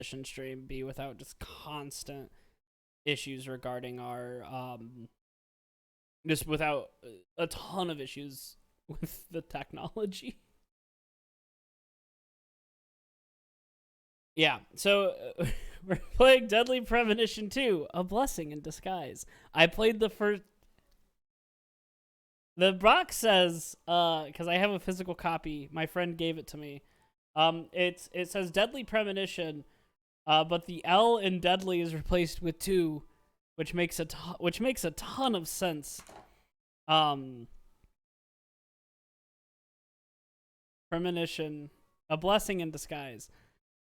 stream be without just constant issues regarding our just without a ton of issues with the technology. Yeah, so we're playing Deadly Premonition 2, A Blessing in Disguise. I played the first. The box says, because I have a physical copy, my friend gave it to me. It says Deadly Premonition, but the L in Deadly is replaced with 2, which makes a ton of sense. Premonition, A Blessing in Disguise.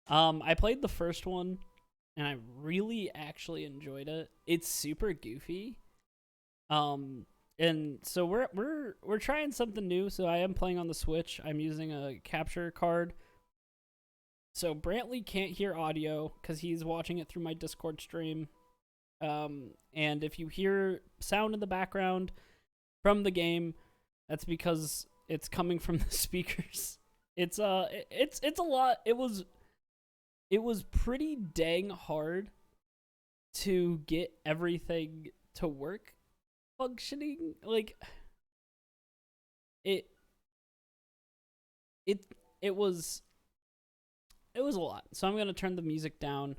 I played the first one, and I really actually enjoyed it. It's super goofy. And so we're trying something new. So I am playing on the Switch. I'm using a capture card. So Brantley can't hear audio because he's watching it through my Discord stream. And if you hear sound in the background from the game, that's because it's coming from the speakers. It's a lot. It was pretty dang hard to get everything to work functioning. Like it was a lot. So I'm going to turn the music down.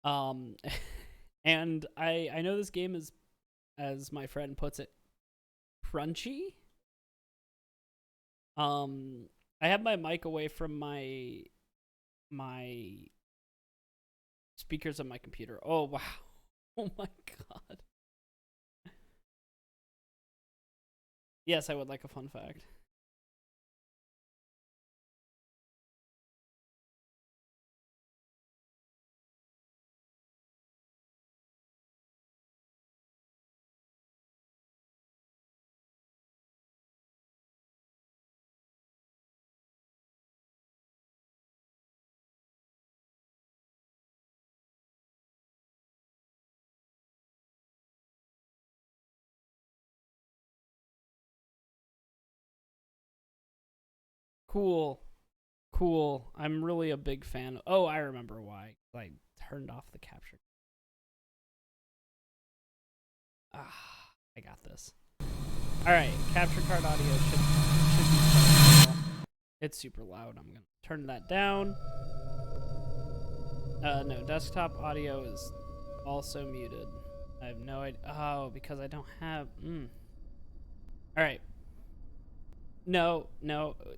And I know this game is, as my friend puts it, crunchy. I have my mic away from my speakers on my computer. Oh wow. Oh my god. Yes, I would like a fun fact. Cool. I'm really a big fan. Oh, I remember why. I turned off the capture. I got this. All right, capture card audio should be fine. It's super loud. I'm gonna turn that down. No, desktop audio is also muted. I have no idea. Oh, because I don't have. All right. No.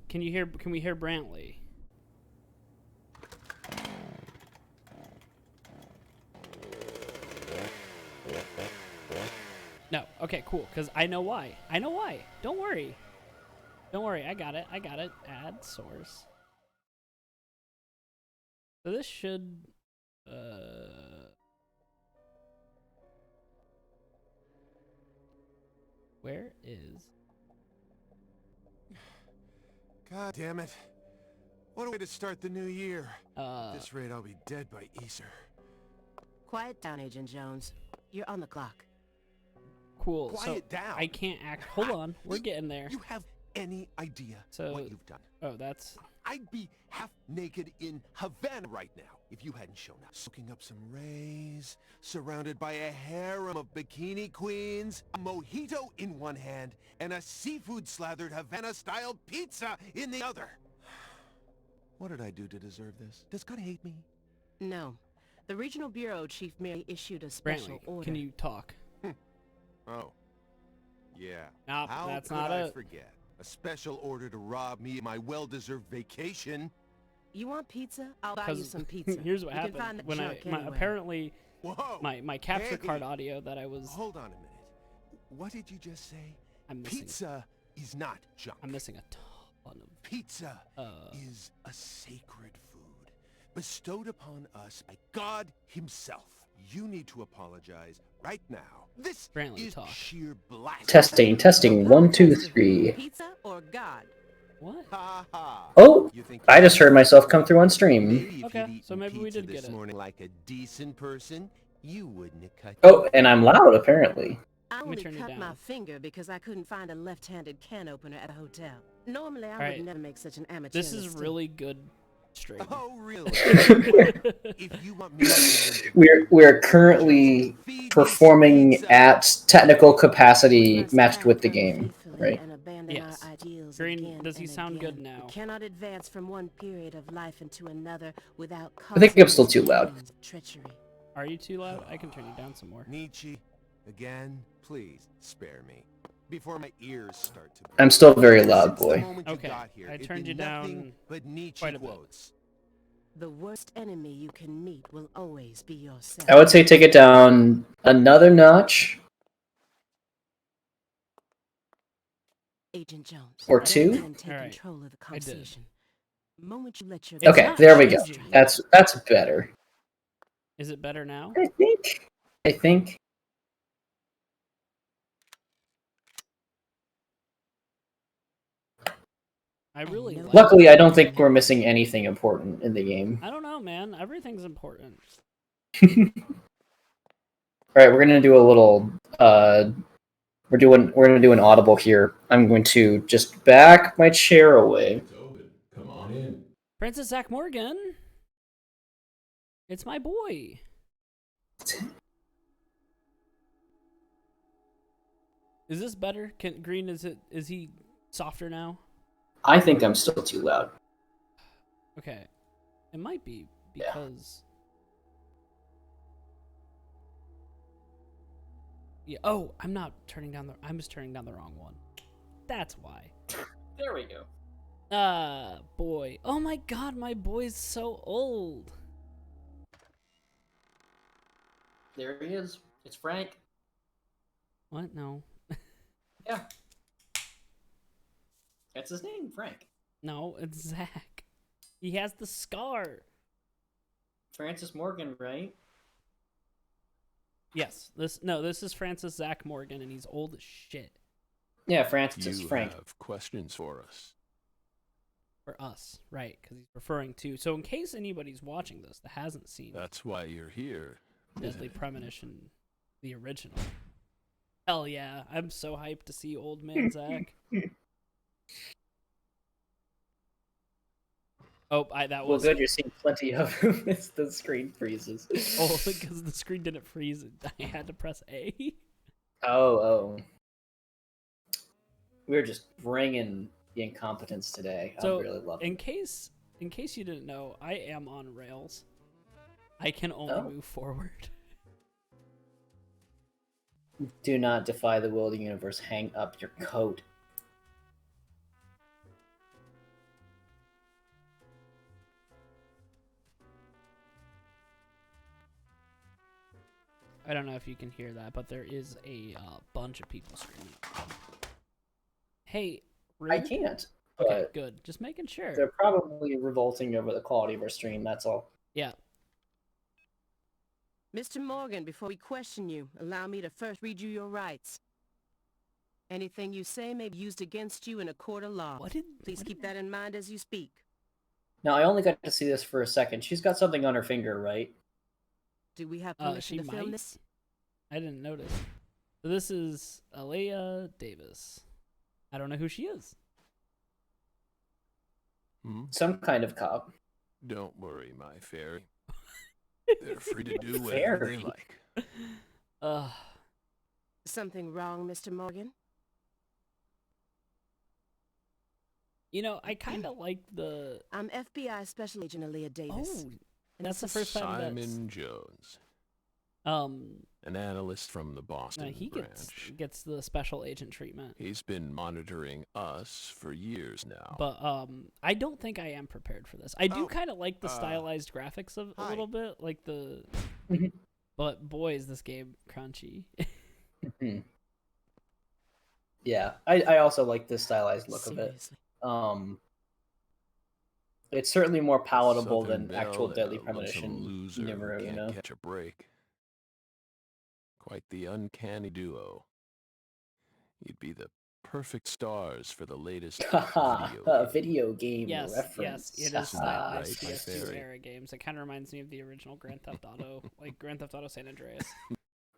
Can we hear Brantley? No. Okay, cool. Because I know why. Don't worry. I got it. Add source. So this should. Where is? God damn it. What a way to start the new year. At this rate, I'll be dead by Easter. Quiet down, Agent Jones. You're on the clock. Cool. Quiet down. I can't act. Hold on. We're getting there. You have any idea what you've done? Oh, that's... I'd be half naked in Havana right now if you hadn't shown up. Soaking up some rays, surrounded by a harem of bikini queens, a mojito in one hand, and a seafood-slathered Havana-style pizza in the other. What did I do to deserve this? Does God hate me? No. The Regional Bureau Chief merely issued a special Brantley, order. can you talk? Oh. Yeah. Nope, How that's could not I it. forget? A special order to rob me of my well-deserved vacation. You want pizza? I'll buy you some pizza. Here's what You can happened find the when junk anywhere. apparently Whoa! my capture Andy. card audio that I was... Hold on a minute. What did you just say? I'm missing, Pizza is not junk. I'm missing a ton of... Pizza is a sacred food bestowed upon us by God himself. You need to apologize right now. This Brantley, is talk. sheer blasphemy. Testing. 1, 2, 3. Pizza or God? What? Ha ha. Oh, You think I just heard myself come through on stream. maybe if Okay, you'd so eaten maybe we pizza did this get it. morning like a decent person, you wouldn't have cut. Oh, and I'm loud apparently. I me only turn it cut my down. finger because I couldn't find a left-handed can opener at a hotel. Normally, I Alright. would never make such an amateur This is mistake. really good stream. Oh, really? If you want me to We're currently performing at technical capacity Must matched act with the game, unfaithfully right? and abandon Yes. our ideals Green, again does he and sound good again. now? We cannot advance from one period of life into another without I think I'm still costing too loud. treachery. Are you too loud? I can turn you down some more. Nietzsche, again, please spare me before my ears start to. I'm still very loud, Since the boy. moment you Okay, got here, I it's turned been you nothing down but Nietzsche quite a bit. quotes. The worst enemy you can meet will always be yourself. I would say take it down another notch Agent Jones. or go two. ahead and take All right, control of the I did. conversation. The moment you let your It's Okay, not there we go. changing. That's better. Is it better now? I think. I think. I really no- like. Luckily, I don't think we're missing anything important in the game. I don't know, man. Everything's important. All right, we're gonna do a little. We're gonna do an audible here. I'm going to just back my chair away. Come on in. Francis Zach Morgan. It's my boy. Is this better? Green, is he softer now? I think I'm still too loud. Okay. It might be because yeah. Oh, I'm not turning down I was turning down the wrong one. That's why. There we go. Boy. Oh my god, my boy's so old. There he is. It's Frank. What? No. Yeah. That's his name, Frank. No, it's Zach. He has the scar. Francis Morgan, right? Yes. This is Francis Zach Morgan, and he's old as shit. Yeah, Francis You Frank. have questions for us. For us, right? Because he's referring to. So in case anybody's watching this that hasn't seen That's why you're here. Deadly Premonition, the original. Hell yeah! I'm so hyped to see old man Zach. Oh, that Well, was good. You're seeing plenty of him. The screen freezes. oh because the screen didn't freeze. I had to press A. Oh. We're just bringing the incompetence today. So I'm really loving in it. case you didn't know, I am on rails. I can only move forward. Do not defy the will of the universe. Hang up your coat. I don't know if you can hear that, but there is a bunch of people screaming. Hey, I Rude? can't. Okay, But good. Just making sure. they're probably revolting over the quality of our stream. That's all. Yeah. Mr. Morgan, before we question you, allow me to first read you your rights. Anything you say may be used against you in a court of law. Please keep that in mind as you speak. Now, I only got to see this for a second. She's got something on her finger, right? Do we have permission She to film might. this? I didn't notice. So this is Alea Davis. I don't know who she is. Some kind of cop. Don't worry, my fairy. They're free to do whatever they Fairy. like. Something wrong, Mr. Morgan? You know, I kind of like the. I'm FBI Special Agent Alea Davis. Oh, And that's the this is first time Simon Jones, an analyst from the Boston he branch. gets the special agent treatment. He's been monitoring us for years now. But I don't think I am prepared for this. I do kind of like the stylized graphics of a hi. little bit, like the. But boy, is this game crunchy. Yeah, I also like the stylized look Seriously. of it. It's certainly more palatable Southern than actual Belle Deadly and a lonesome Premonition loser who numero can't uno. catch a break. Quite the uncanny duo. You'd be the perfect stars for the latest Video game Yes, reference. it is Right, stylized my PS2 fairy. era games. It kind of reminds me of the original Grand Theft Auto, like Grand Theft Auto San Andreas.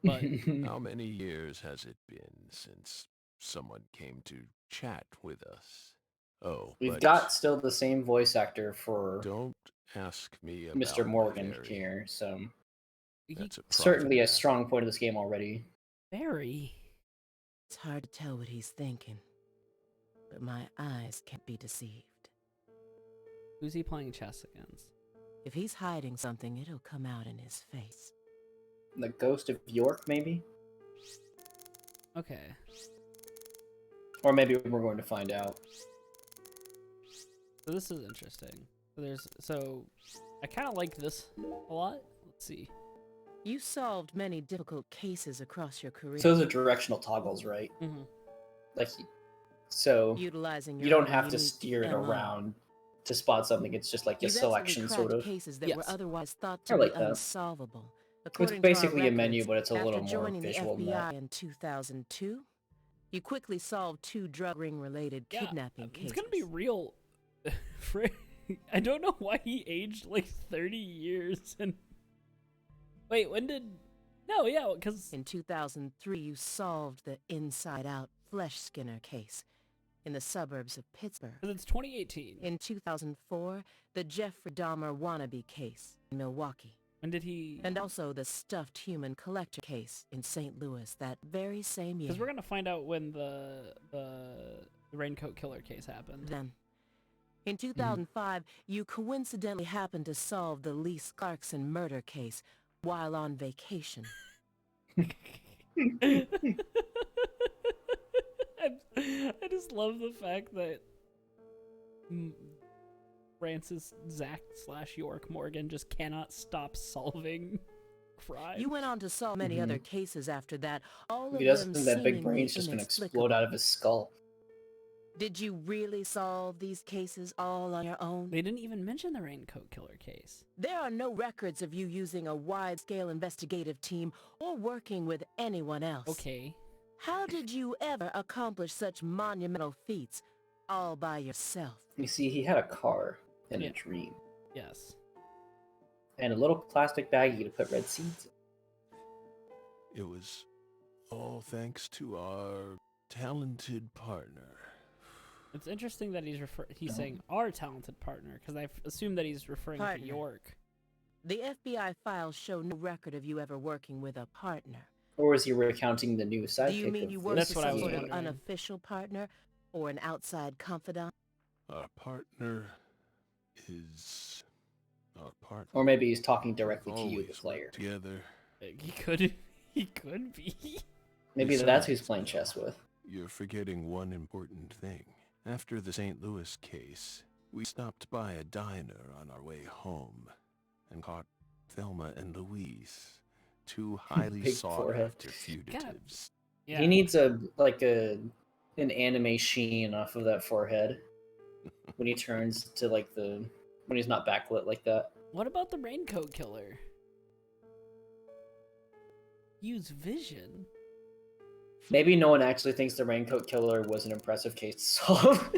But How many years has it been since someone came to chat with us? Oh, We've but got still the same voice actor for don't ask me about Mr. Morgan Barry. here, so That's a certainly a profit. strong point of this game already. Very. It's hard to tell what he's thinking, but my eyes can't be deceived. Who's he playing chess against? If he's hiding something, it'll come out in his face. The Ghost of York, maybe? Okay. Or maybe we're going to find out. So this is interesting. So I kind of like this a lot. Let's see. You solved many difficult cases across your career. So those are directional toggles, right? Mm-hmm. Like, so utilizing you your don't own have to unique steer it MO. around to spot something. It's just like a You've selection, excellently sort cracked of. cases that were Yes. otherwise thought I to like be that. unsolvable. It's According basically to our a menu, records, but it's a little after more joining the visual than FBI that. in 2002, you quickly solved 2 drug ring-related Yeah, kidnapping cases. it's gonna be real. I don't know why he aged like 30 years. And wait, when did? No, yeah, because In 2003, you solved the inside-out flesh skinner case in the suburbs of Pittsburgh. it's 2018. In 2004, the Jeffrey Dahmer wannabe case in Milwaukee. When did he? And also the stuffed human collector case in St. Louis that very same year. Because we're gonna find out when the raincoat killer case happened. Then, in 2005, you coincidentally happened to solve the Lise Clarkson murder case while on vacation. I just love the fact that Francis Zach/York Morgan just cannot stop solving crime. You went on to solve many other cases after that, all If of he them doesn't, that big seemingly brain's just gonna inexplicable. explode out of his skull. Did you really solve these cases all on your own? They didn't even mention the raincoat killer case. There are no records of you using a wide-scale investigative team or working with anyone else. Okay. How did you ever accomplish such monumental feats all by yourself? You see, he had a car and Yeah. a dream. Yes. And a little plastic baggie to put red seeds in. It was all thanks to our talented partner. It's interesting that he's saying our talented partner, because I assume that he's referring Partner. to York. The FBI files show no record of you ever working with a partner. Or is he recounting the new sidekick? Do you mean of you work this That's with what I some was sort of wondering. unofficial partner or an outside confidant? Our partner is our partner. Or maybe he's talking directly to you, the Always player. work together. He could be. Maybe that's who he's Besides, playing Bill, chess with. You're forgetting one important thing. After the St. Louis case, we stopped by a diner on our way home and caught Thelma and Louise, 2 highly Big sought forehead. after fugitives. Yeah. He needs an anime sheen off of that forehead when he turns to when he's not backlit like that. What about the raincoat killer? Use vision. Maybe no one actually thinks the raincoat killer was an impressive case to solve.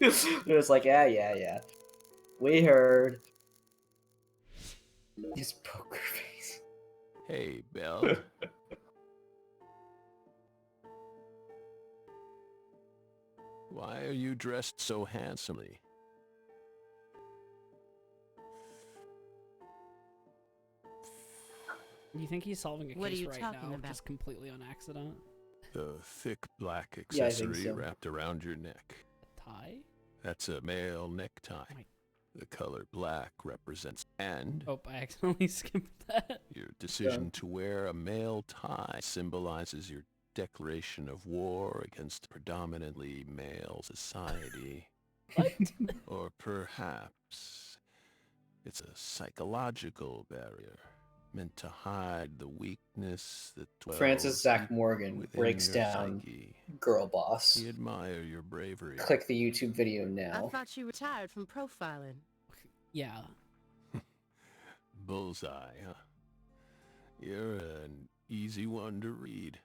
It was like, yeah. We heard. His poker face. Hey, Belle. Why are you dressed so handsomely? You think he's solving a What are case you right talking now, about? just completely on accident? The thick black Yeah, I think accessory so. wrapped around your neck. A tie? That's a male necktie. My- The color black represents and Oh, I accidentally skipped that. your decision to wear a male tie symbolizes your declaration of war against predominantly male society. What? Or perhaps it's a psychological barrier meant to hide the weakness that dwells Francis Zach deep Morgan within breaks your down psyche. Girl Boss. We admire your bravery. Click the YouTube video I now. thought you retired from profiling. Yeah. Bullseye, huh? You're an easy one to read.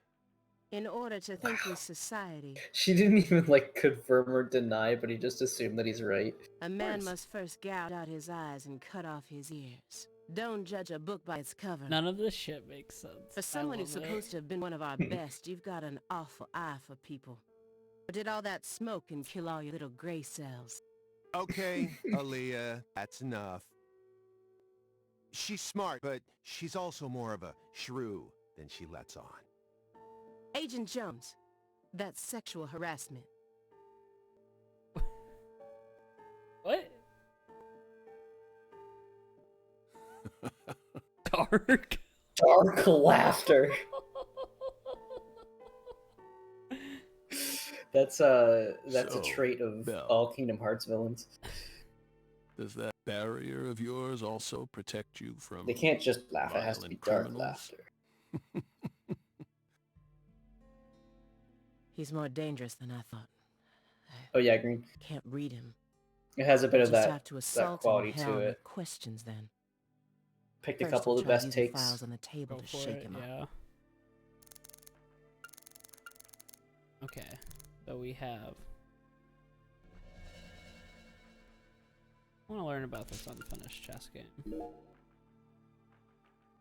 In order to think with society, She didn't even confirm or deny, but he just assumed that he's right. a man course. must first gouge out his eyes and cut off his ears. Don't judge a book by its cover. None of this shit makes sense. For someone who's I love supposed to have been one of our best, you've got an awful eye for people. Or did all that smoke and kill all your little gray cells? Okay, Aaliyah, that's enough. She's smart, but she's also more of a shrew than she lets on. Agent Jones, that's sexual harassment. What? Dark. Dark laughter. That's a So, trait of Belle. all Kingdom Hearts villains. Does that barrier of yours also protect you from They can't just laugh, it has to be violent dark criminals? laughter. He's more dangerous than I thought. Oh yeah, Green. Can't read him. It has a bit We'll of just that, have to assault quality him to hell it. with questions then. Picked a First, couple I'll of the try best using takes. files on the table Go to for shake it, him up. yeah. Okay, so we have... I want to learn about this unfinished chess game.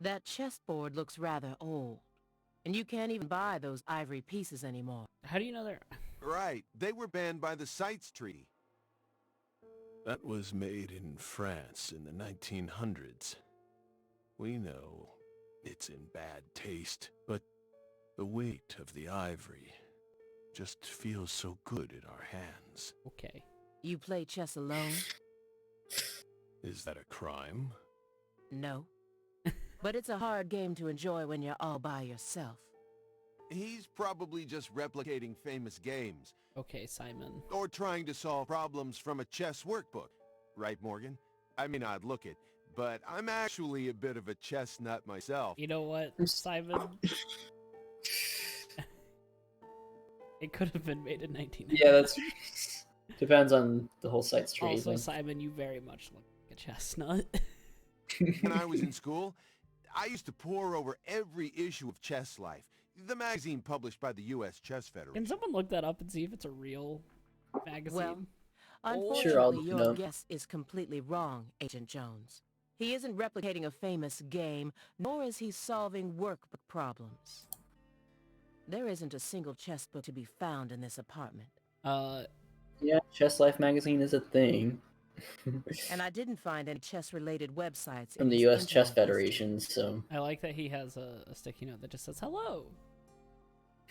That chessboard looks rather old. And you can't even buy those ivory pieces anymore. How do you know they're... Right, they were banned by the CITES Treaty. That was made in France in the 1900s. We know it's in bad taste, but the weight of the ivory just feels so good in our hands. Okay. You play chess alone? Is that a crime? No. But it's a hard game to enjoy when you're all by yourself. He's probably just replicating famous games, Okay, Simon. or trying to solve problems from a chess workbook. Right, Morgan? I may not look it, but I'm actually a bit of a chess nut myself. You know what, Simon? It could have been made in 1990. Yeah, that's depends on the whole site's trade. Also, Simon, you very much look like a chestnut. When I was in school, I used to pore over every issue of Chess Life, the magazine published by the U.S. Chess Can Federation. someone look that up and see if it's a real magazine? Well, Sure, I'll unfortunately, look it your up. guess is completely wrong, Agent Jones. He isn't replicating a famous game, nor is he solving workbook problems. There isn't a single chess book to be found in this apartment. Yeah, Chess Life magazine is a thing. And I didn't find any chess-related websites From in the his U.S. Chess internet history. Federation, so... I like that he has a sticky note that just says hello.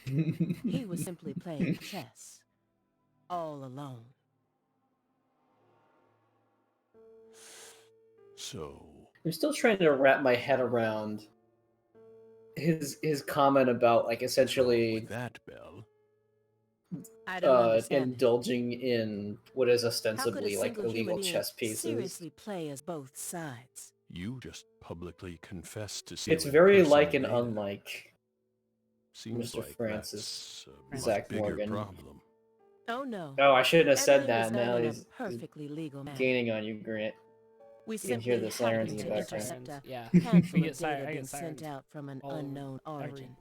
He was simply playing chess. All alone. So, I'm still trying to wrap my head around his comment about, like, what's wrong essentially with that, Belle? I don't understand it. indulging in what is How could a ostensibly like single illegal human being chess pieces. seriously play as both sides? You just publicly confessed to stealing It's very personal like and data. unlike Seems Mr. like Francis that's a Zach much bigger Morgan. problem. Oh no. Oh, I shouldn't have said Everything was that. done Now in a he's perfectly legal manner. gaining on you, Grant. We You can simply hear the sirens happened in to the background. intercept a Yeah. handful We of get siren- data I get being sent sirens out from an all over unknown every origin.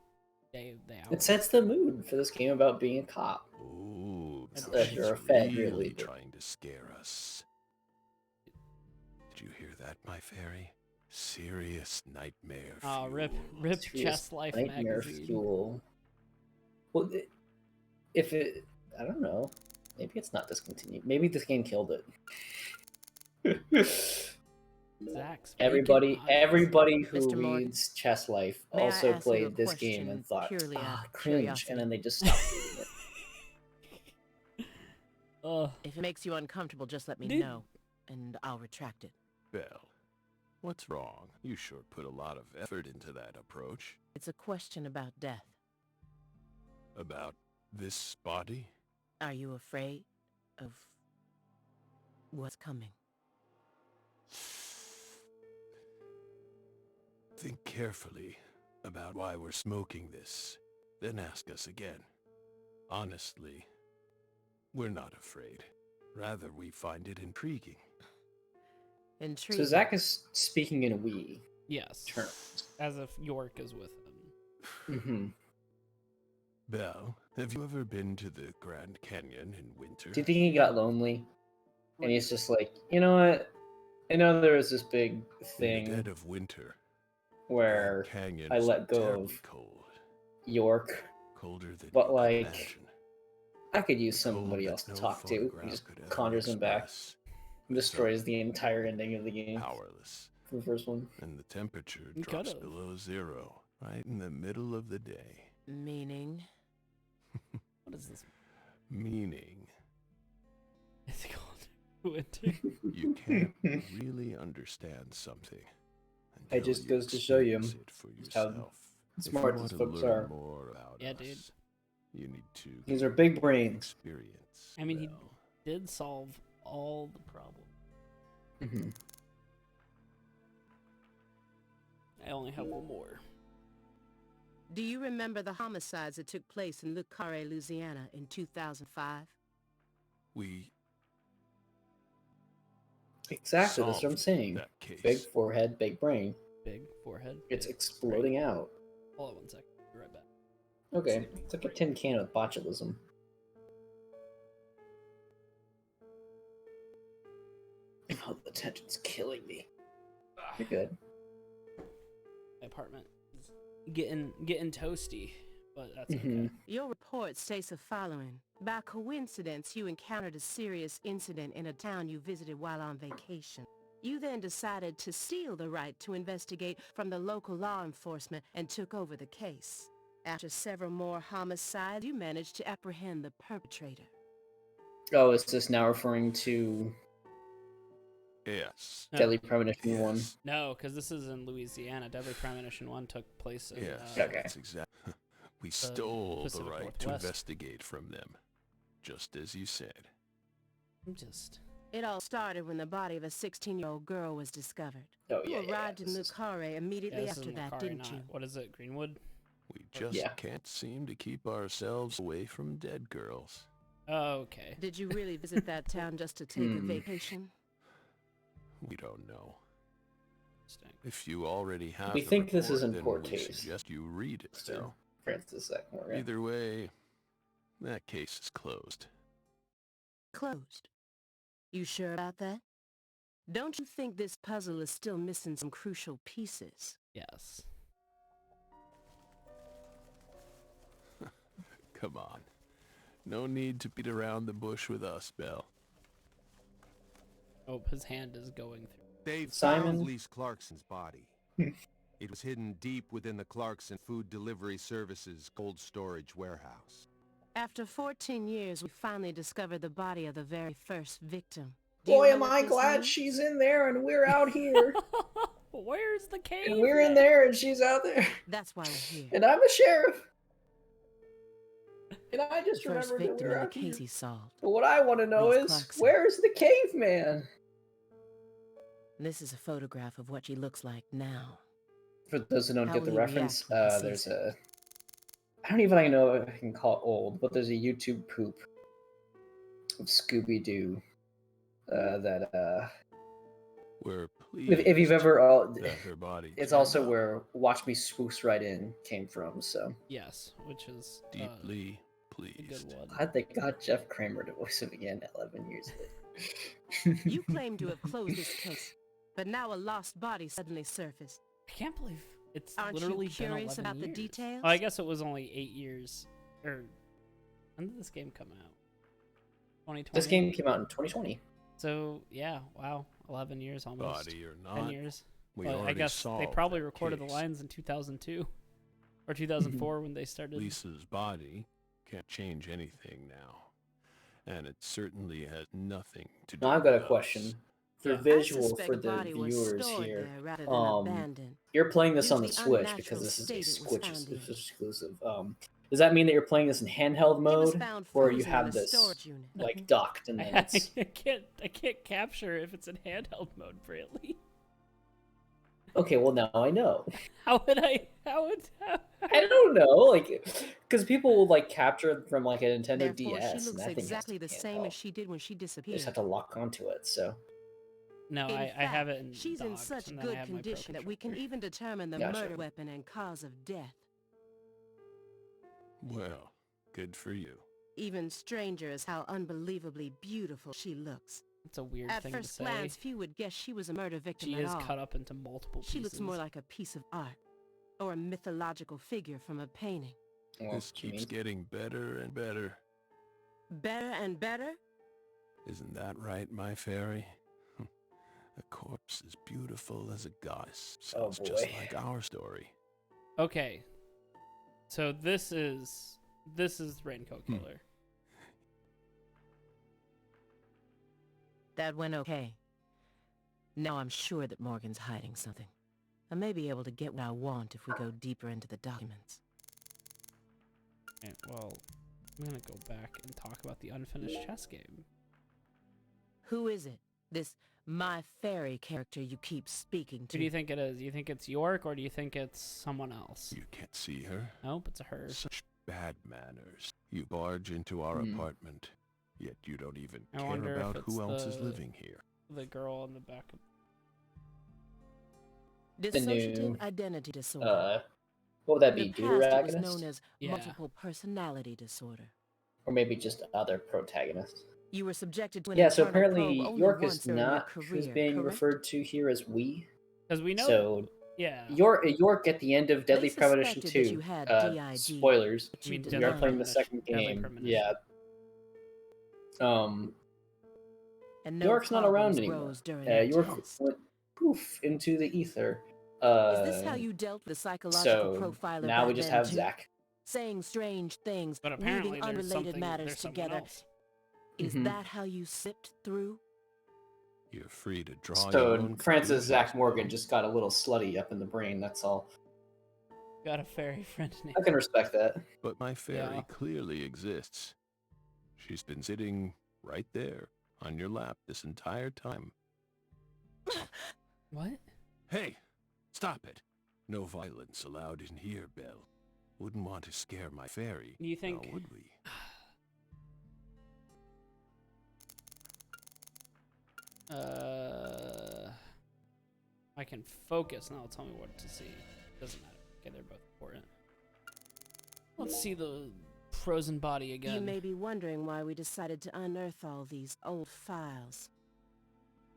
day of the hour. It sets the mood for this game about being a cop. Ooh, If now you're she's a Fed, really really, but- trying to scare us. Did you hear that, my fairy? Serious nightmare Oh, rip fuel. Chess Life Nightmare magazine. Fuel. Well, if it, I don't know. Maybe it's not discontinued. Maybe this game killed it. Zach's Everybody who Mr. Morgan, reads Chess Life may I also ask you a played this game question and thought, purely out ah, of cringe, curiosity? and then they just stopped reading it. If it makes you uncomfortable, just let me Did- know, and I'll retract it. Belle, what's wrong? You sure put a lot of effort into that approach. It's a question about death. About this body? Are you afraid of what's coming? Think carefully about why we're smoking this, then ask us again. Honestly, we're not afraid. Rather, we find it intriguing. Intriguing. So Zach is speaking in we Yes. terms. As if York is with him. Mm-hmm. Belle, have you ever been to the Grand Canyon in winter? Do you think he got lonely? And he's just like, you know what? I know there was this big In the thing dead of winter, where Grand Canyon I is let go terribly of cold. York, Colder than but you can like, imagine. I could use The cold somebody that else to no talk to. He photograph just could ever conjures him back. express. Destroys the entire ending of the game. Powerless. For the first one. And the temperature You drops could've. below 0, right in the middle of the day. Meaning? What is this? Meaning, It's called winter. you can't really understand something It until just you goes to show you experience it for just how yourself. smart if you these want folks to learn are. more about Yeah, us, dude. you need to These are big brains. experience. I mean, he well. did solve all the problems. Mm-hmm. I only have one more. Do you remember the homicides that took place in Le Carré, Louisiana in 2005? We Exactly, that's what I'm solved saying. that case. Big forehead, big brain. Big forehead. It's big exploding brain. out. Hold on 1 second. Be right back. Okay, it's like a tin can of botulism. Oh, the tension's killing me. You're good. My apartment is getting toasty, but that's Mhm. okay. Your report states the following. By coincidence, you encountered a serious incident in a town you visited while on vacation. You then decided to steal the right to investigate from the local law enforcement and took over the case. After several more homicides, you managed to apprehend the perpetrator. Oh, is this now referring to Yes. Deadly Premonition 1? Yes. No, because this is in Louisiana. Deadly Premonition 1 took place in Yes. Okay. That's exactly. We stole the Pacific right to Northwest. investigate from them, just as you said. I'm just... It all started when the body of a 16-year-old girl was discovered. Oh, You yeah, arrived in this Le is- Carré immediately Yeah, this after is that, Macari, didn't not... you? What is it, Greenwood? We just Yeah. can't seem to keep ourselves away from dead girls. Oh, okay. Did you really visit that town just to take a vacation? We don't know. Interesting. If you already have We the think this is report, in then poor we taste. suggest you read it. Still, Francis Zachmore. Either way, that case is closed. Closed. You sure about that? Don't you think this puzzle is still missing some crucial pieces? Yes. Come on. No need to beat around the bush with us, Belle. Oh, his hand is going through. They Simon? found Lise Clarkson's body. It was hidden deep within the Clarkson Food Delivery Services cold storage warehouse. After 14 years, we finally discovered the body of the very first victim. Do you Boy, know am what I this glad means? she's in there and we're out here. Where's the cave? And we're in there and she's out there. That's why we're here. And I'm the sheriff. And I The just first remembered that victim we're in the out here. case he solved. But what I want to know Lise is, Clarkson. where's the caveman? This is a photograph of what she looks like now. For those who don't How get the will he reference, react when he there's sees a... I don't even know if I can call it old, but there's a YouTube poop of Scooby-Doo that, We're pleased if you've ever... that her body it's turned also up. where Watch Me Swoosh Right In came from, so... Yes, which is Deeply a good pleased. one. Glad they got Jeff Kramer to voice him again 11 years later. You claim to have closed this case, but now a lost body suddenly surfaced. I can't believe it's Aren't you literally curious been 11 about the years. details? Oh, I guess it was only 8 years. Or when did this game come out? 2020. This game came out in 2020. So yeah, wow, 11 years almost. Body or 10 not, years. we But I already guess they solved probably that recorded the case. lines in 2002 or 2004 when they started. Lisa's body can't change anything now. And it certainly has nothing to do Now I've got a with us. question. For Yeah. I visual suspect for the the body was viewers stored here, there rather than abandoned. you're playing this Due on to the the Switch unnatural because this is a state it was Switch found in. exclusive. Does that mean that you're playing this in handheld He was mode, found or you frozen in have a this storage unit. like docked and then it's? I can't capture if it's in handheld mode, Brantley. Okay, well now I know. How would I? How would? I don't know, like, because people will like capture it from like a Nintendo Therefore, DS, she and looks that thing has exactly to the be same as handheld. she did when she They disappeared. just have to lock onto it. So No, In I have fact, it in she's in docked, such and then I good have my Pro condition that we can controller. even determine the Gotcha. murder weapon and cause of death. Well, good for you. Even stranger is how unbelievably beautiful she looks. It's a weird At thing to first say. glance, few would guess she was a murder victim She at is all. cut up into multiple She pieces. looks more like a piece of art, or a mythological figure from a painting. well, This you keeps mean- getting better and better. Better and better? Isn't that right, my fairy? A corpse as beautiful as a goddess. Sounds just boy. like our story. Okay. So this is Raincoat Killer. That went okay. Now I'm sure that Morgan's hiding something. I may be able to get what I want if we go deeper into the documents. Okay, well, I'm gonna go back and talk about the unfinished chess game. Who is it? This my fairy character you keep speaking to? Who do you think it is? Do you think it's York or do you think it's someone else? You can't see her? Nope, it's a her. Such bad manners. You barge into our apartment, yet you don't even I care wonder if about it's who else is the- living here. The girl in the back of... Dissociative identity disorder. What would that In be? the past, it was Deuteragonist? known as Yeah. multiple personality disorder. Or maybe just other protagonists. You were subjected to an Yeah, so internal apparently probe only York once is during your not who's career, being correct? referred to here as we. Because we know... So yeah. York at the end of Deadly They Premonition suspected that 2. you had DID, Spoilers. but I mean, you We are Deadly playing the Premonition. second Deadly game. Premonition. Yeah. and no York's not around problems anymore. rose during your York test. went poof into the ether. Is this how you dealt with the psychological So profiler now we back just then, have too? Zach. Saying strange things, But apparently weaving there's unrelated something... matters There's someone together. else. Is Mhm. that how you sipped through? You're free to draw your So own Francis Zach conclusions. Morgan just got a little slutty up in the brain, that's all. Got a fairy friend named... I can respect that. But my fairy Yeah. clearly exists. She's been sitting right there on your lap this entire time. What? Hey, stop it. No violence allowed in here, Belle. Wouldn't want to scare my fairy, You think... now would we? I can focus, now tell me what to see. Doesn't matter. Okay, they're both important. Let's see the frozen body again. You may be wondering why we decided to unearth all these old files.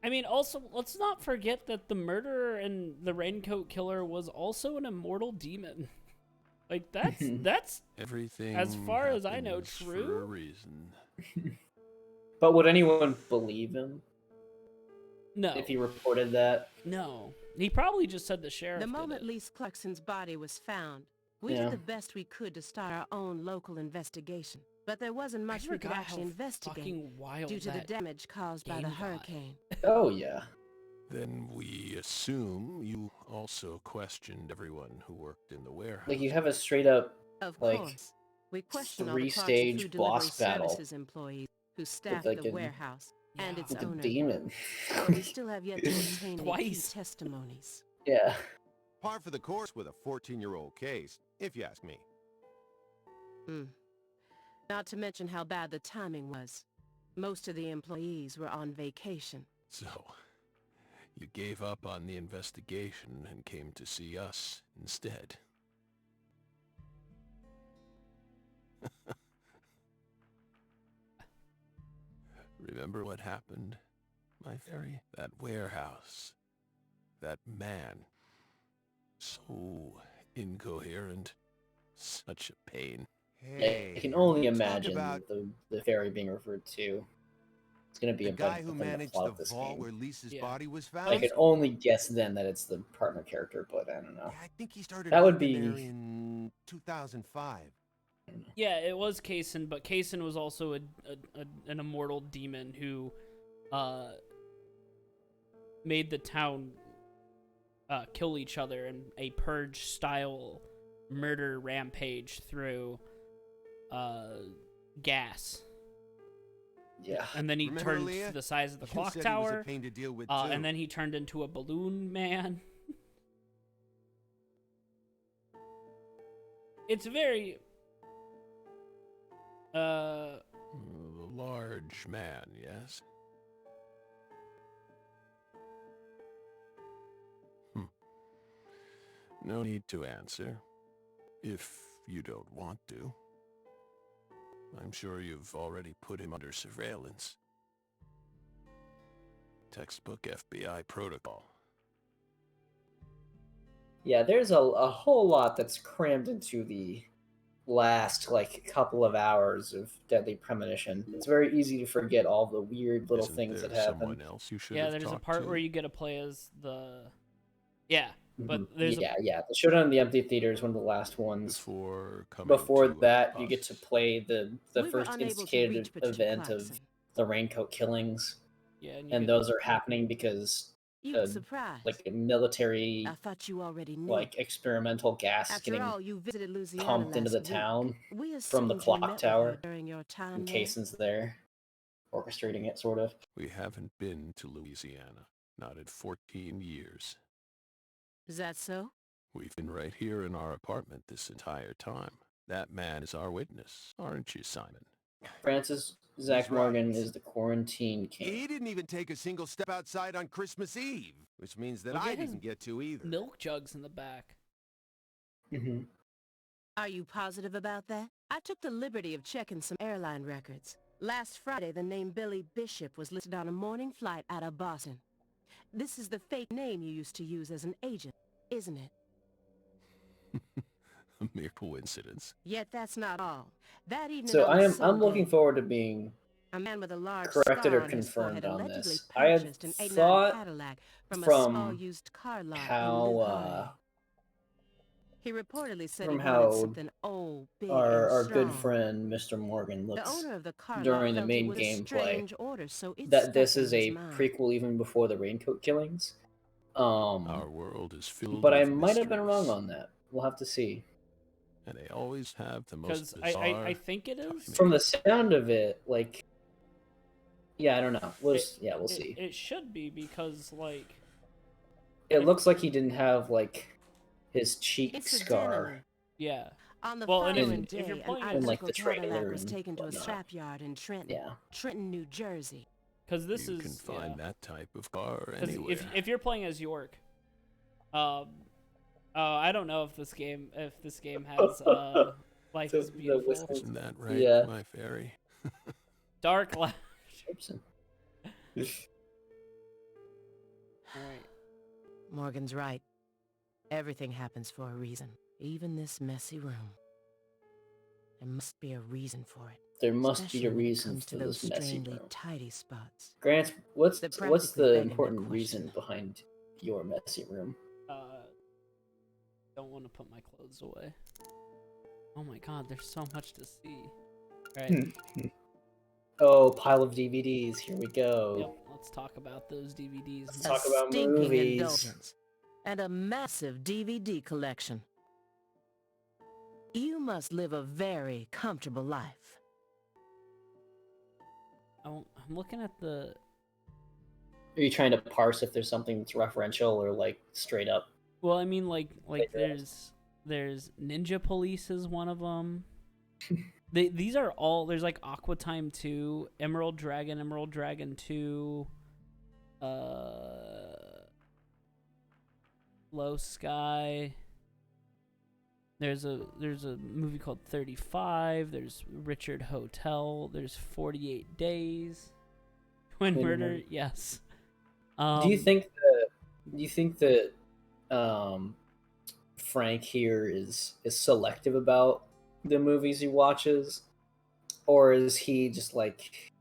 I mean, also, let's not forget that the murderer and the Raincoat Killer was also an immortal demon. Like, that's Everything as far as I know, happens for true? a reason. But would anyone believe him no. if he reported that? No. He probably just said the sheriff The did moment it. Lise Clarkson's body was found, we Yeah. did the best we could to start our own local investigation. But there wasn't much I we could forgot actually how investigate fucking wild due to the that damage caused by game the got. hurricane. Oh, yeah. Then we assume you also questioned everyone who worked in the warehouse. Like, you have a straight up, Of like, course, we questioned all the Clarkson three-stage Food Delivery boss battle Services employees who staffed like, the an- warehouse and Yeah. its with a owner. demon. But we still have yet to obtain any key Twice. testimonies. Yeah. Par for the course with a 14-year-old case, if you ask me. Not to mention how bad the timing was. Most of the employees were on vacation. So, you gave up on the investigation and came to see us instead. Remember what happened, my fairy? That warehouse. That man. So incoherent. Such a pain. Hey, I can only talk imagine about the fairy being referred to. It's going to be the a guy big who thing to managed plot the of this vault game. where Lisa's Yeah. body was I found. can only guess then that it's the partner character, but I don't know. Yeah, I think he started That would working there be- in 2005. Yeah, it was Kaysen, but Kaysen was also an immortal demon who made the town kill each other in a purge-style murder rampage through gas. Yeah. And then he Remember, turned Leah? to the size of the You clock said he was a tower, pain to deal with, too. and then he turned into a balloon man. It's very... The large man, yes? No need to answer, if you don't want to. I'm sure you've already put him under surveillance. Textbook FBI protocol. Yeah, there's a whole lot that's crammed into the last like couple of hours of Deadly Premonition. It's very easy to forget all the weird little Isn't things there that happen. someone else you should Yeah, have there's a talked part to? where you get to play as the. Yeah, but Mhm. there's yeah. The Showdown in the Empty Theater is one of the last ones. Before coming Before to that, you get us. to play the We were first unable to instigated reach Patricia event Clarkson. of the Raincoat Killings, yeah, and, and those are happening because You look surprised. like a military I thought you already knew. like experimental gas is After getting all, you visited Louisiana pumped into the last week. town We from the assumed you clock met with tower, her during your time and there. Kaysen's there orchestrating it, sort of. We haven't been to Louisiana, not in 14 years. Is that so? We've been right here in our apartment this entire time. That man is our witness, aren't you, Simon? Francis Zach He's Morgan right. is the quarantine king. He didn't even take a single step outside on Christmas Eve, which means that Look I at his didn't get to either. milk jugs in the back. Mm-hmm. Are you positive about that? I took the liberty of checking some airline records. Last Friday, the name Billy Bishop was listed on a morning flight out of Boston. This is the fake name you used to use as an agent, isn't it? A mere coincidence. Yet that's not all. That evening So on the same I'm looking day, forward to being a man with a large corrected scar or on his forehead confirmed on allegedly this. I had purchased an '89 thought Cadillac from a from small used car lot in how Luhay. He reportedly said from he wanted how something old, big, our and good strong. friend Mr. Morgan The looks owner of the car lot during the felt it main was a gameplay, strange order, so it that stuck this in is his a mind. prequel even before the Raincoat Killings. Our world is filled But with I might have been wrong mysteries, on that. We'll have to see. and they always have the Because most bizarre I think it is. From the sound of it, like, yeah, I don't know. We'll see. It should be because like It looks like he didn't have like his cheek scar. Incidentally, yeah. on the Well, and following if day, you're an playing in, like, identical the trailer Cadillac was and taken to a whatnot. scrapyard in Trenton, Yeah. Trenton, New Jersey. Because this you is can find yeah. that type of car 'Cause anywhere. if you're playing as York, I don't know if this game has Life is Beautiful, Isn't that right, Yeah. my fairy? Dark Life. Gibson. All right. Morgan's right. Everything happens for a reason, even this messy room. There must be a reason for it. There must be especially a when it reason comes for to those this messy strangely room. tidy spots. Grant, what's They're the practically begging me to important question reason them. behind your messy room? Don't want to put my clothes away. Oh my God, there's so much to see. All right. Oh, pile of DVDs. Here we go. Yep. Let's talk about those DVDs. Let's A talk about stinking movies. indulgence. And a massive DVD collection. You must live a very comfortable life. I'm looking at the. Are you trying to parse if there's something that's referential or like straight up? Well, I mean, like there's Ninja Police is one of them. These are all, there's like Aqua Time 2, Emerald Dragon 2, Low Sky. There's a movie called 35. There's Richard Hotel. There's 48 Days. Twin Murder, yes. Do you think that Frank here is selective about the movies he watches, or is he just like,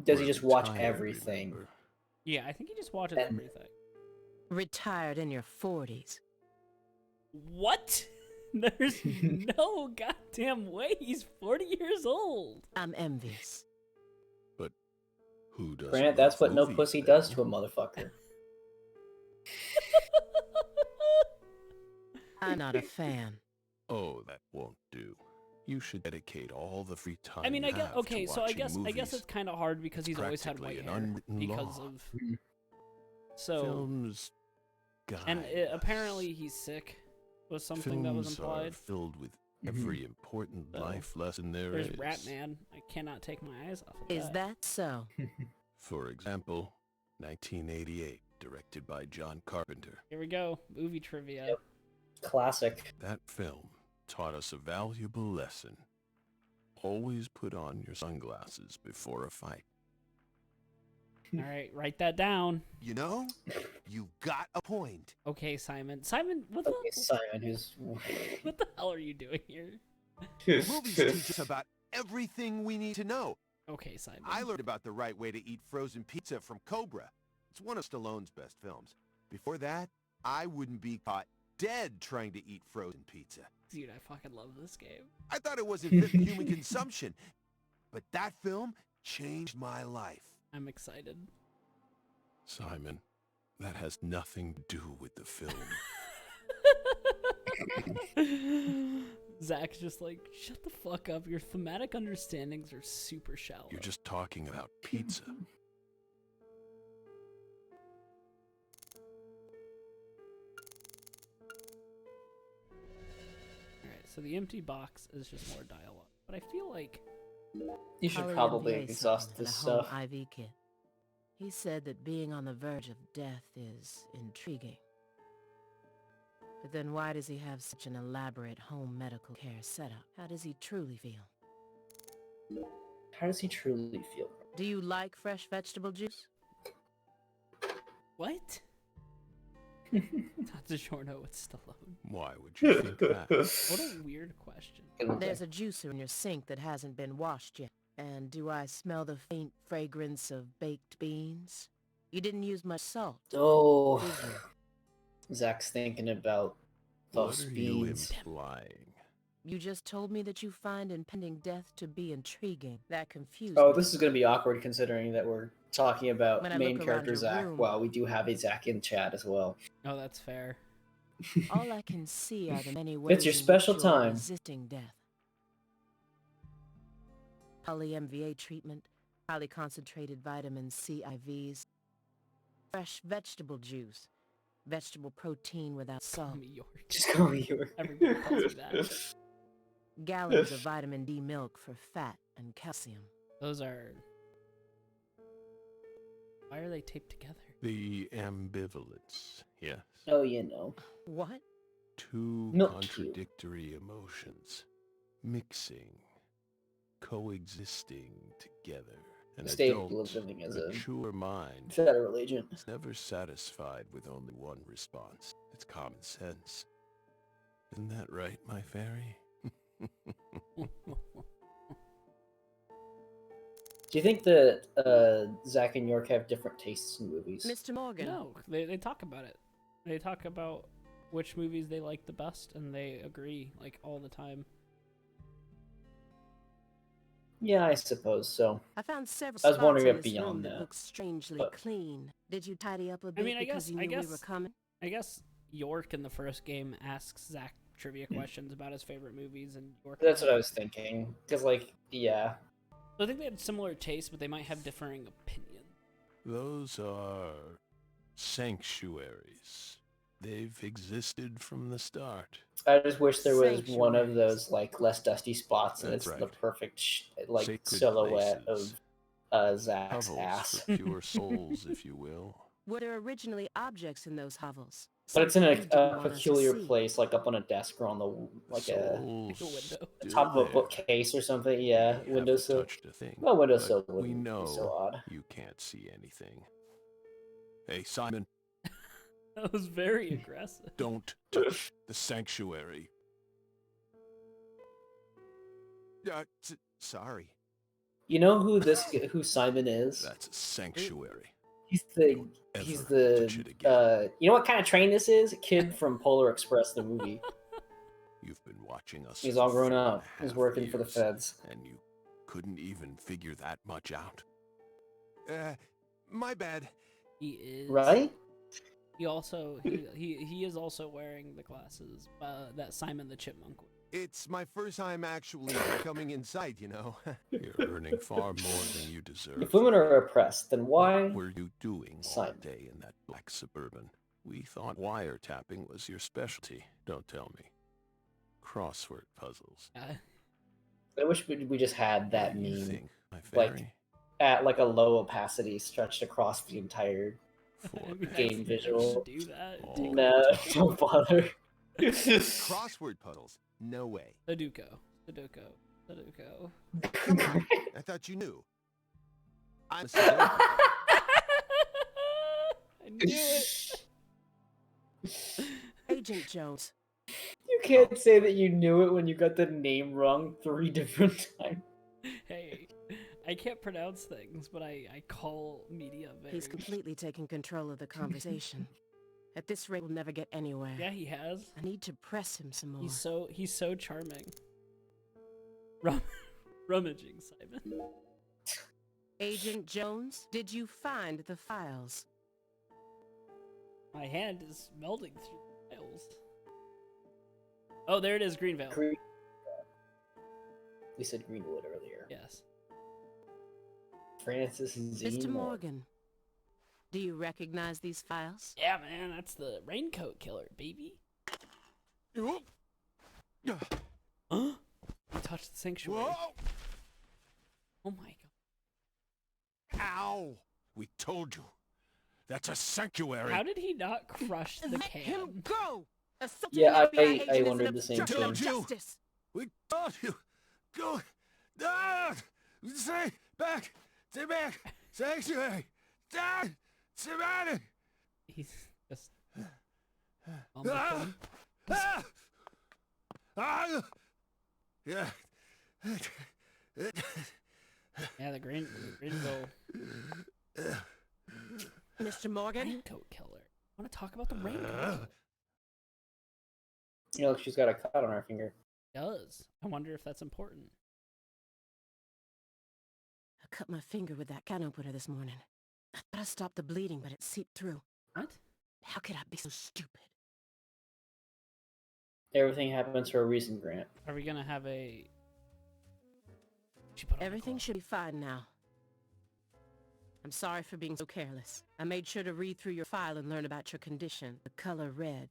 does he We're just watch retired, everything? remember? Yeah, I think he just watches And- everything. Retired in your 40s. What? There's no goddamn way he's 40 years old. I'm envious. But who does? Grant, that's what no pussy does to a motherfucker. I'm not a fan. Oh, that won't do. You should dedicate all the free time. I mean, you I guess have okay, to so I watching guess movies. it's kind of hard because he's always had practically white an hair unwritten because law. of so Films, and guys, apparently he's sick was something that was films implied. are filled with every important So, life lesson there There's is. Ratman. I cannot take my eyes off of Is that so? For example, 1988, directed by John Carpenter. Here we go. Movie trivia. Yep. Classic. That film taught us a valuable lesson. Always put on your sunglasses before a fight. All right, write that down. You know, you've got a point. Okay, Simon. Simon, what Okay, the Simon, who's what the hell are you doing here? Movies teach us about everything we need to know. Okay, Simon. I learned about the right way to eat frozen pizza from Cobra. It's one of Stallone's best films. Before that, I wouldn't be caught dead trying to eat frozen pizza. Dude, I fucking love this game. I thought it wasn't fit for human consumption, but that film changed my life. I'm excited. Simon, that has nothing to do with the film. Zach's just like, shut the fuck up. Your thematic understandings are super shallow. You're just talking about pizza. Alright, so the empty box is just more dialogue. But I feel like... You should Holly probably MVA exhaust supplement this and a home stuff. IV kit. He said that being on the verge of death is intriguing. But then why does he have such an elaborate home medical care setup? How does he truly feel? How does he truly feel? Do you like fresh vegetable juice? What? Not DiGiorno with Stallone. Why would you think that? What a weird question. There's a juicer in your sink that hasn't been washed yet. And do I smell the faint fragrance of baked beans? You didn't use much salt, Oh, did you? Zach's thinking about What those are you beans. implying? You just told me that you find impending death to be intriguing. That confused Oh, me. this is going to be awkward considering that we're talking about When I main look around character your Zach. room- Well, we do have a Zach in chat as well. Oh, that's fair. All I can see are the many ways It's your in which special you're time. resisting death. Poly MVA treatment, highly concentrated vitamin C IVs, fresh vegetable juice, vegetable protein without Call salt, me York. Just call me York. Everybody calls me that. gallons of vitamin D milk for fat and calcium. Those are... Why are they taped together? The ambivalence, yes. Oh, you know. What? Two Milk contradictory emotions, mixing, coexisting together. An Staple adult, of living as a mature mind federal agent. is never satisfied with only one response. It's common sense. Isn't that right, my fairy? Do you think that Zach and York have different tastes in movies? Mr. Morgan. No, they talk about it. They talk about which movies they like the best, and they agree, like, all the time. Yeah, I suppose so. I found several I was spots wondering in if this room beyond that that, look strangely but- clean. Did you tidy up a bit mean, I because guess- you I knew we were guess- coming? I guess York in the first game asks Zach trivia questions about his favorite movies, and York... That's what I was thinking. Because, like, yeah. So I think they have similar tastes, but they might have differing opinions. Those are sanctuaries. They've existed from the start. I just wish there was one of Sanctuaries. those, like, less dusty spots, and That's it's the right. perfect, like, Sacred silhouette places. of Zach's Hovels ass. for pure souls, if you will. Were there originally objects in those hovels? But it's in Something you didn't a want us to peculiar see? place, like up on a desk or on the, like a Souls Like a window. still top of a there. bookcase or something. Yeah, We windowsill. haven't touched a thing, Well, windowsill but we wouldn't know be so odd. you can't see anything. Hey, Simon, That was very aggressive. don't touch the sanctuary. Sorry. You know who Simon is? That's a sanctuary. He's Don't ever touch it again. you know what kind of train this is? A kid from Polar Express, the movie. You've been watching us. He's for all grown 4.5 up. He's working for the years, feds. and you couldn't even figure that much out. My bad. He is... Right? He also... He is also wearing the glasses that Simon the Chipmunk wears. It's my first time actually coming inside, you know. You're earning far more than you deserve. If women are oppressed, then why? What were you doing all Simon. day in that black Suburban? We thought wiretapping was your specialty. Don't tell me. Crossword puzzles. I wish we just had that What do you meme think, my like, fairy? at like a low opacity stretched across the entire. I mean, I Game think visual. we should do that. Oh. Take No, don't bother. Crossword puzzles. No way. Sudoku. Come on. I thought you knew. I'm a Sudoku. I knew it. Agent Jones. You can't say that you knew it when you got the name wrong 3 different times. Hey, I can't pronounce things, but I call media very... He's completely taking control of the conversation. At this rate, we'll never get anywhere. Yeah, he has. I need to press him some more. He's so charming. Rummaging, Simon. Agent Jones, did you find the files? My hand is melding through the files. Oh, there it is, Greenvale. We said Greenwood earlier. Yes. Francis Z. Mr. Morgan, do you recognize these files? Yeah, man, that's the raincoat killer, baby. Huh? He touched the sanctuary. Whoa! Oh my god. Ow! We told you. That's a sanctuary. How did he not crush the Let can? him go! Yeah, I wondered the same thing. Justice. We told you. Go. Ah! Stay back. Stay back. Sanctuary. Down. Surrounded. He's just... Ah! Ah! Ah! Yeah. Yeah, the Greenville Mr. Morgan? raincoat killer. I want to talk about the raincoat killer. You know, she's got a cut on her finger. Does. I wonder if that's important. I cut my finger with that can opener this morning. I thought I stopped the bleeding, but it seeped through. What? How could I be so stupid? Everything happens for a reason, Grant. Are we gonna have a... She put on Everything a should be fine now. I'm sorry for being so careless. I made sure to read through your file and learn about your condition. The color red.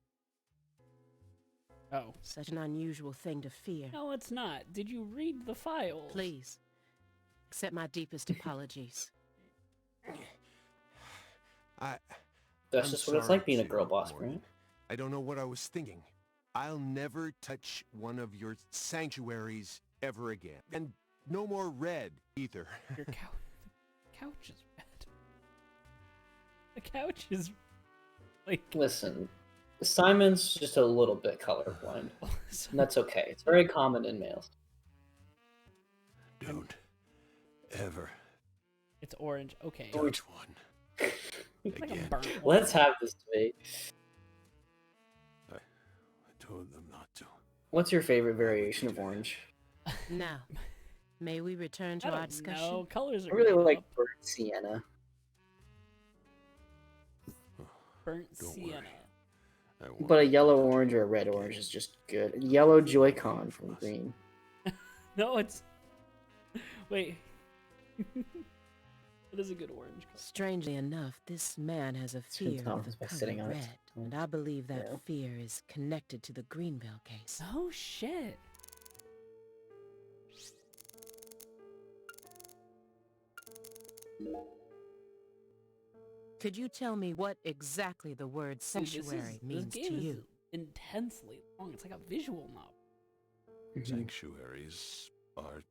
Oh. Such an unusual thing to fear. No, it's not. Did you read the file? Please, accept my deepest apologies. That's I'm just what it's sorry like being a too, girl boss, Morgan. Grant. I don't know what I was thinking. I'll never touch one of your sanctuaries ever again. And no more red, either. Your couch is red. The couch is... like... Listen, Simon's just a little bit colorblind. And that's okay. It's very common in males. Don't ever It's orange. Okay. touch one. It's like a Again. burnt one. Let's have this debate. I told them not to. What's your favorite variation of orange? Now, may we return I to our don't discussion? know. Colors are I really made like up. burnt sienna. Burnt Don't sienna. worry. I won't But a let yellow you touch orange or a one red again. orange is just good. Yellow Joy-Con from green. No, it's... Wait. What is a good orange color? Strangely enough, this man has a fear Turns out of the it's by color sitting on it. red, and I believe that Yeah. fear is connected to the Greenville case. Oh, shit. Could you tell me what exactly the word Dude, sanctuary means this to game is you? intensely long. It's like a visual novel. Mhm. Sanctuaries are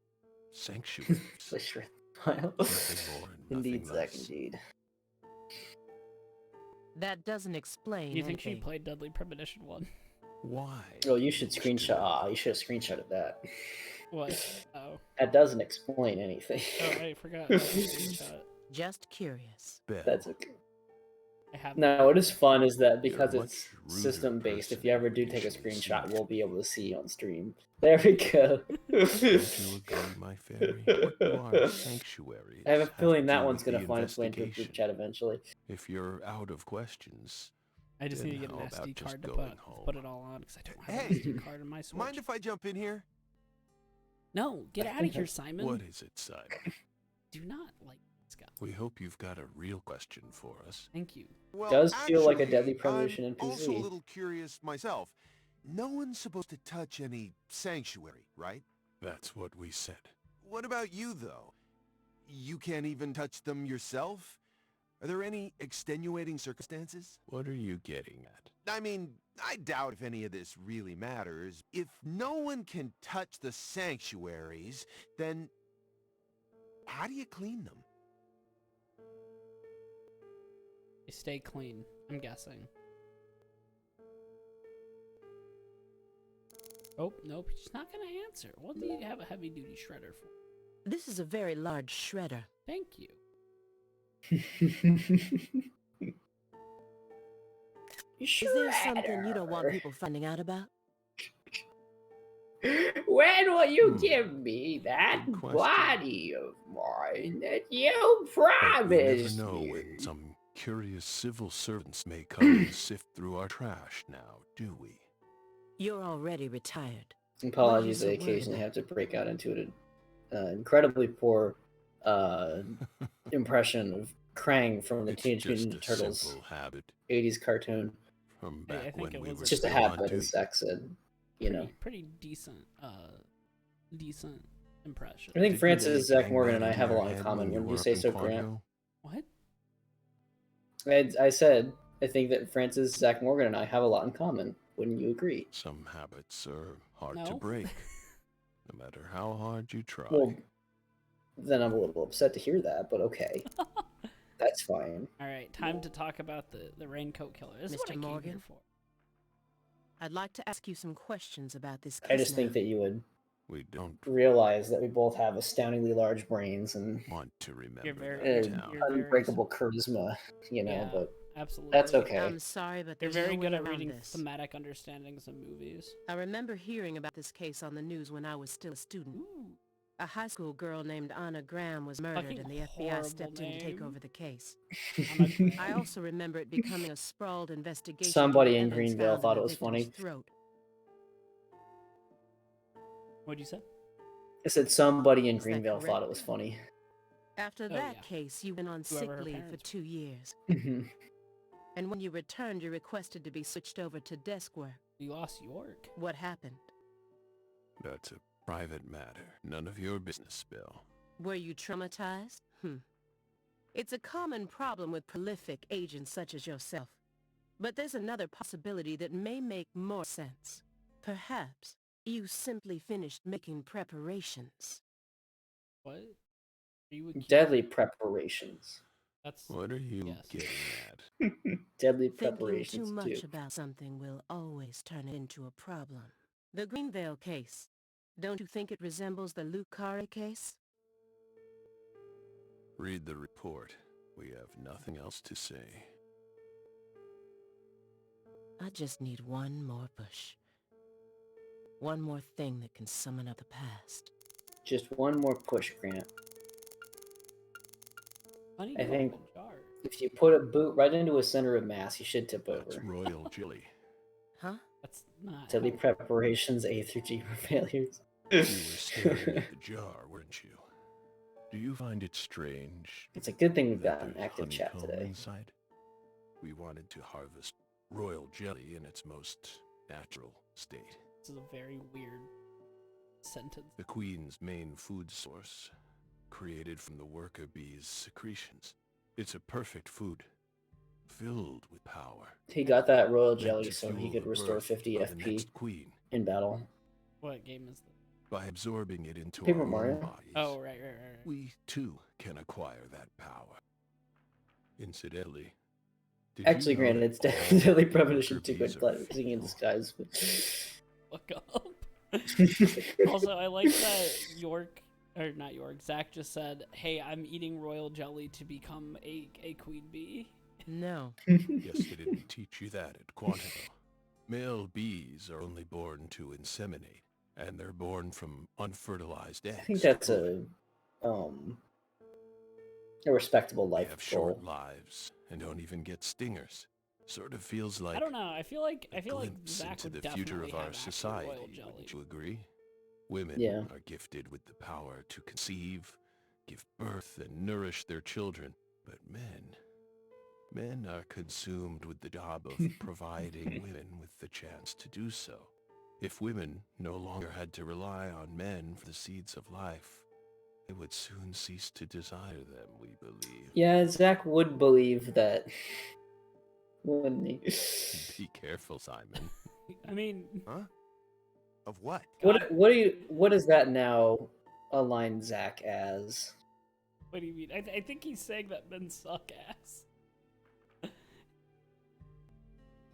sanctuaries. Swish your smile. Nothing more and Indeed, nothing Zach, less. indeed. That doesn't explain Do you think she anything. played Deadly Premonition 1? Why? Oh, you should screenshot. Ah, you should have screenshotted that. What? Oh. That doesn't explain anything. Oh, I forgot. I screenshot. Just curious. Bell. That's okay. I have No, what is fun is that You're because a it's much ruder system based, if person you ever than do you take a should screenshot, seem. we'll be able to see you on stream. There we go. Don't you agree, my fairy? What are sanctuaries? I have a feeling to that do one's with gonna the find its way into a group investigation? chat eventually. If you're out of questions, I just then need to get an how about SD just card to going put home? it all on because I don't have Hey, an SD card in my Switch. Mind if I jump in here? No, get out of here, Simon. What is it, son? Do not like this guy. We hope you've got a real question for us. Thank you. Well, Does feel like a actually, Deadly Premonition I'm NPC. also a little curious myself. No one's supposed to touch any sanctuary, right? That's what we said. What about you, though? You can't even touch them yourself? Are there any extenuating circumstances? What are you getting at? I mean, I doubt if any of this really matters. If no one can touch the sanctuaries, then how do you clean them? They stay clean, I'm guessing. Oh, nope, he's not gonna answer. What do you have a heavy-duty shredder for? This is a very large shredder. Thank you. Is there something you don't want people finding out about? When will you Hmm. give me that Good question. body of mine that you But we never promised know me? when some curious civil servants may come and sift through our trash now, do we? You're already retired. Apologies, so I worried occasionally about? have to break out into an incredibly poor impression of Krang from the It's Teenage just Mutant a Ninja Turtles simple habit 80s cartoon. from I back think when it we was were a It's just a still on habit, duty. as Zach said. You know. Pretty decent, decent impression. I think Did you Francis, let a Zach gang Morgan, right and I into have a your lot in head common. when you Wouldn't you were say up in so, Grant? Quantico? What? I said, I think that Francis, Zach Morgan, and I have a lot in common. Wouldn't you agree? Some habits are hard to No. break, no matter how hard you try. Well, then I'm a little upset to hear that, but okay. That's fine. All right, time to talk about the raincoat killer. This is what I Mr. came here Morgan? for. I'd like to ask you some questions about this case I just now. think that you would We don't realize that we both have astoundingly large brains and want to remember You're very- that uh, town. you're very- unbreakable charisma, you know, Yeah, but absolutely. that's okay. I'm sorry, but You're there's very no good way at around reading this. thematic understandings of movies. I remember hearing about this case on the news when I was still a student. Ooh. A high school girl named Anna Graham was murdered Fucking and the FBI horrible stepped in to take name. over the case. Anna Graham. I also remember it becoming a sprawled investigation. Somebody due to in evidence Greenville found thought the it was victim's funny. Throat. What'd you say? I said somebody in Is that Greenville thought correct? it was funny. After Oh, that yeah. case, you went on Whoever sick her leave for parents 2 years. Mhm. And when you returned, you requested to be switched over to desk work. You lost York. What happened? That's a private matter. None of your business, Bill. Were you traumatized? It's a common problem with prolific agents such as yourself. But there's another possibility that may make more sense. Perhaps you simply finished making preparations. What? Are you accused? Deadly preparations. That's What are you Yes. getting at? Deadly Thinking preparations too much too. about something will always turn it into a problem. The Greenvale case. Don't you think it resembles the Lucari case? Read the report. We have nothing else to say. I just need one more push. One more thing that can summon up the past. Just one more push, Grant. funny. I think- Jar. If you put a boot right into a center of mass, you should tip That's over. royal jelly. Huh? That's not. Deadly how- preparations, A through G for failures. You were staring at the jar, weren't you? Do you find it strange It's a good thing we've that got an there's active chat honeycomb today. inside? We wanted to harvest royal jelly in its most natural state. This is a very weird sentence. The queen's main food source, created from the worker bee's secretions. It's a perfect food, filled with power. He got that royal meant jelly to so he fuel could the restore birth 50 of the FP next queen. in battle. What game is this? By absorbing it into Paper our own Mario. bodies, Oh, right. we too can acquire that power. Incidentally, did Actually, you know granted, it's that all Deadly worker Premonition 2 bees good are but singing in female? disguise. Fuck up. Also, I like that York, or not York, Zach just said, hey, I'm eating royal jelly to become a queen bee. No. Yes, they didn't teach you that at Quantico. Male bees are only born to inseminate, and they're born from unfertilized eggs. I think to that's prove it. a respectable They life have short goal. lives and don't even get stingers. Sort of feels like I don't know. I feel like a like glimpse Zach into would the definitely future of have our actual society. royal jelly. Wouldn't you agree? Women Yeah. are gifted with the power to conceive, give birth, and nourish their children. But men are consumed with the job of providing women with the chance to do so. If women no longer had to rely on men for the seeds of life, they would soon cease to desire them, we believe. Yeah, Zach would believe that, wouldn't he? Be careful, Simon. I mean, Huh? Of what? What does that now align Zach as? what do you mean? I think he's saying that men suck ass.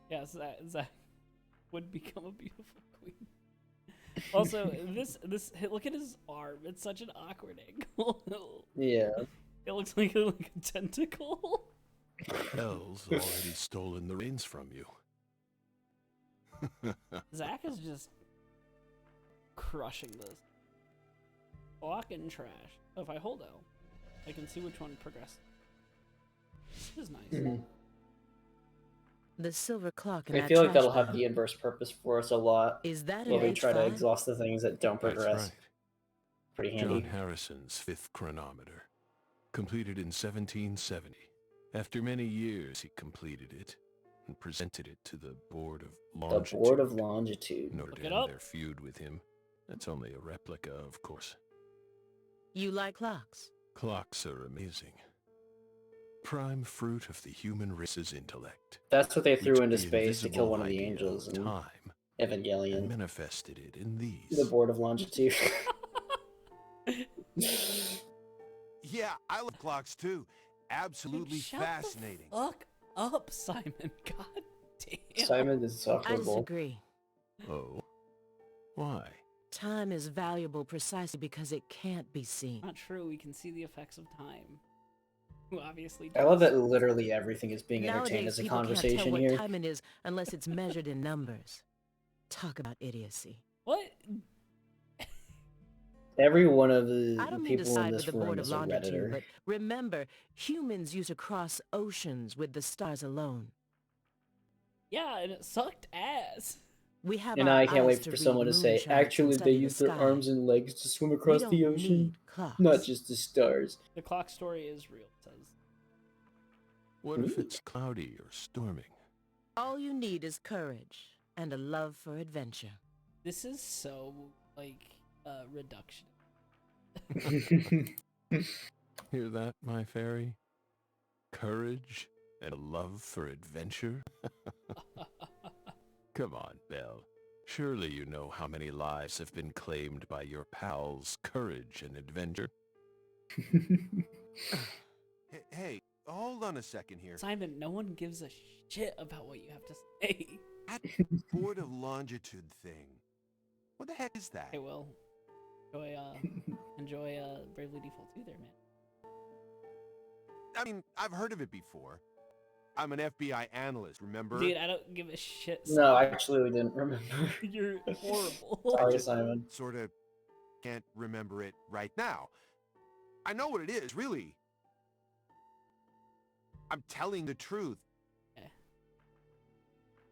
Yeah, Zach would become a beautiful queen. Also, this look at his arm. It's such an awkward angle. Yeah. It looks like a tentacle. Hell's already stolen the reins from you. Zach is just crushing this. Block and trash. So if I hold L, I can see which one progressed. This is nice. Mhm. The silver clock in I that feel like trash that'll have bin. the inverse purpose for us a lot. Is that While an we try to H5? exhaust the things that don't That's progress. right. Pretty John handy. Harrison's fifth chronometer. Completed in 1770. After many years, he completed it and presented it to the Board of Longitude. The Board of Longitude. In order Look to it end up. their feud with him. That's only a replica, of course. You like clocks? Clocks are amazing. Prime fruit of the human race's intellect. That's what they We threw took into the space to kill invisible one of the idea angels in time and Evangelion. manifested it in these. The Board of Longitude. Yeah, I love clocks too. Absolutely Shut fascinating. the fuck up, Simon. God damn. Simon is I insufferable. disagree. Oh? Why? Time is valuable precisely because it can't be seen. Not true. We can see the effects of time. Who obviously I love does. that literally everything is being entertained Nowadays, as a people can't tell conversation what here. time it is unless it's measured in numbers. Talk about idiocy. What? Every one of the I don't mean to people in side with this the room Board of is a Longitude, Redditor. but remember, humans used to cross oceans with the stars alone. Yeah, and it sucked ass. We have And our I can't eyes wait to for read someone to say, moon charts and actually, they study the use their sky. arms and legs to swim We across don't the ocean, need clocks. not just the stars. The clock story is real, it says. What if it's cloudy or storming? All you need is courage and a love for adventure. This is so, like, reduction. Hear that, my fairy? Courage and a love for adventure? Come on, Belle. Surely you know how many lives have been claimed by your pals' courage and adventure. Hey, hold on a second here. Simon, no one gives a shit about what you have to say. That Board of Longitude thing. What the heck is that? Hey, Will. Enjoy Bravely Default 2 there, man. I mean, I've heard of it before. I'm an FBI analyst, remember? Dude, I don't give a shit. No, Simon. actually, we didn't remember. You're horrible. Sorry, Simon. Sort of can't remember it right now. I know what it is, really. I'm telling the truth.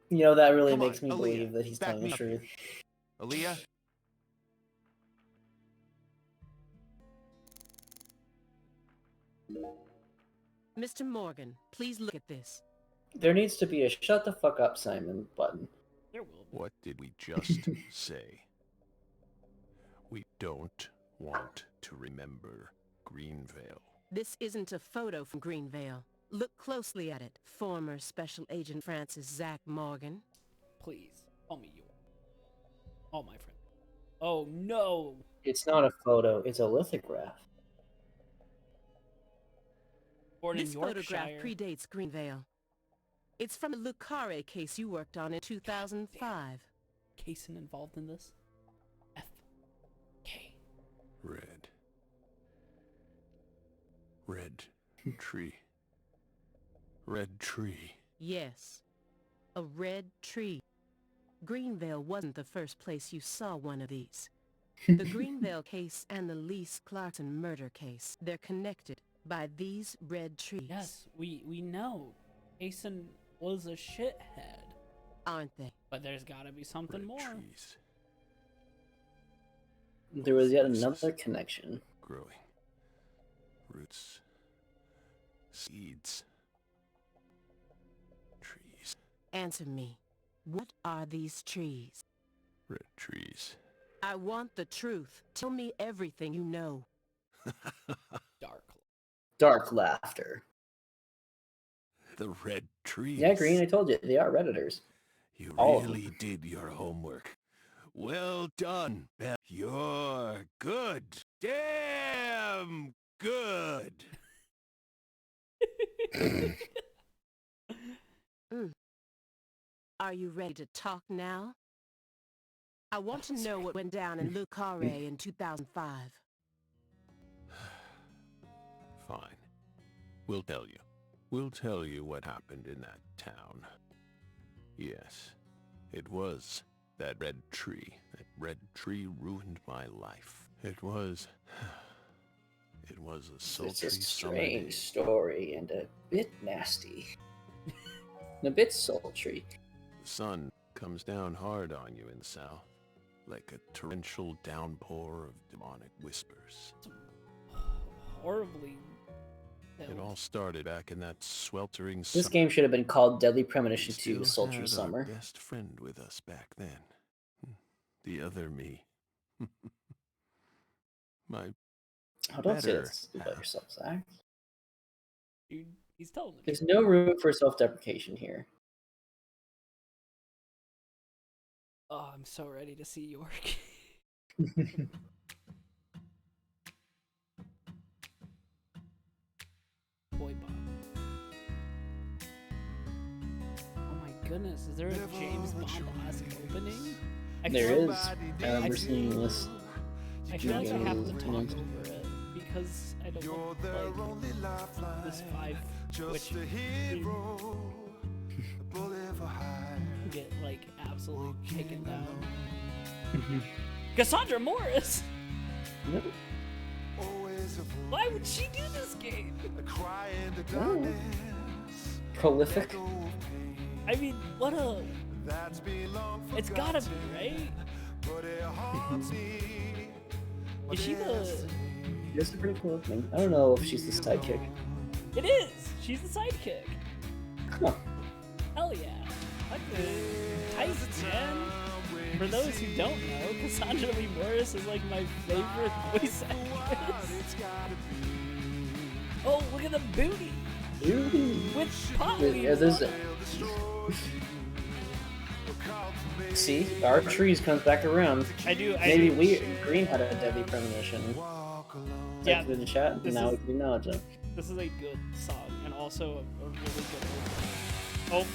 You know, that really Come on, makes me Aaliyah, believe that he's back telling me the up truth. Aaliyah? Mr. Morgan, please look at this. There needs to be a shut the fuck up, Simon button. There will be. What did we just say? We don't want to remember Greenvale. This isn't a photo from Greenvale. Look closely at it. Former Special Agent Francis Zach Morgan. Please, call me you. Oh, my friend. Oh, no. It's not a photo, it's a lithograph. Born This in photograph Yorkshire. predates Greenvale. It's from a Lucare case you worked on in 2005. Kaysen involved in this? F. K. Red. Red tree. Red tree. Yes, a red tree. Greenvale wasn't the first place you saw one of these. The Greenvale case and the Lise Clarkson murder case, they're connected by these red trees. Yes, we know. Kaysen was a shithead. Aren't they? But there's gotta be something Red more. trees. There was yet Faces another connection. growing. Roots. Seeds. Trees. Answer me. What are these trees? Red trees. I want the truth. Tell me everything you know. Dark. Dark laughter. The red trees. Yeah, Green, I told you, they are Redditors. You All of really did your homework. Well done, Beth. You're good. Damn good. Are you ready to talk now? I want to know what went down in Le Carré in 2005. Fine. We'll tell you. We'll tell you what happened in that town. Yes, it was that red tree. That red tree ruined my life. It was... It was a sultry It's a summer day. strange story and a bit nasty. And a bit sultry. The sun comes down hard on you in the south, like a torrential downpour of demonic whispers. Horribly. It all started back in that sweltering This summer. game should have been called Deadly We Premonition still 2 Sultry had Summer. our best friend with us back then. The other me. My Oh, don't say better that about half. yourself, Zach. Dude, he's telling the There's truth. no room for self-deprecation here. Oh, I'm so ready to see York. Boy Bond. Oh my goodness, is there a James Bond-esque opening? I There feel- is. I remember seeing this. I feel like I have to Yeah. talk over it because I don't want like this 5 Twitch get like absolutely taken down. Cassandra Morris! Yep. Why would she do this game? Oh. Prolific. I mean, what a... It's gotta be, right? Is she the... It's a pretty cool thing. I don't know if she's the sidekick. It is! She's the sidekick. Huh. Hell yeah. Tight, man. For those who don't know, Cassandra Lee Morris is like my favorite voice actress. Oh, look at the booty! Ooh. With Polly! Yeah, there's See, our trees comes back around. I Maybe do. Green had a deadly premonition. Yeah, Typed it in the chat, and this now is- we can acknowledge it. This is a good song, and also a really good opening. Oh,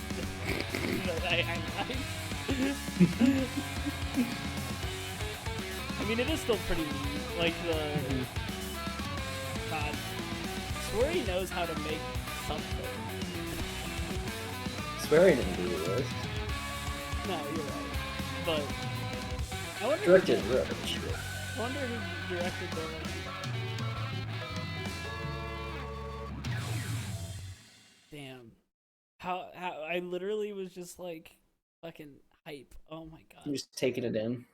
I mean, it is still pretty neat. Like the God, I swear he knows how to make something. Swearing didn't do this. No, you're right. But I wonder. Directed Who, rubbish. I wonder who directed the. Damn. How I literally was just like fucking hype. Oh my god. I'm just taking it in.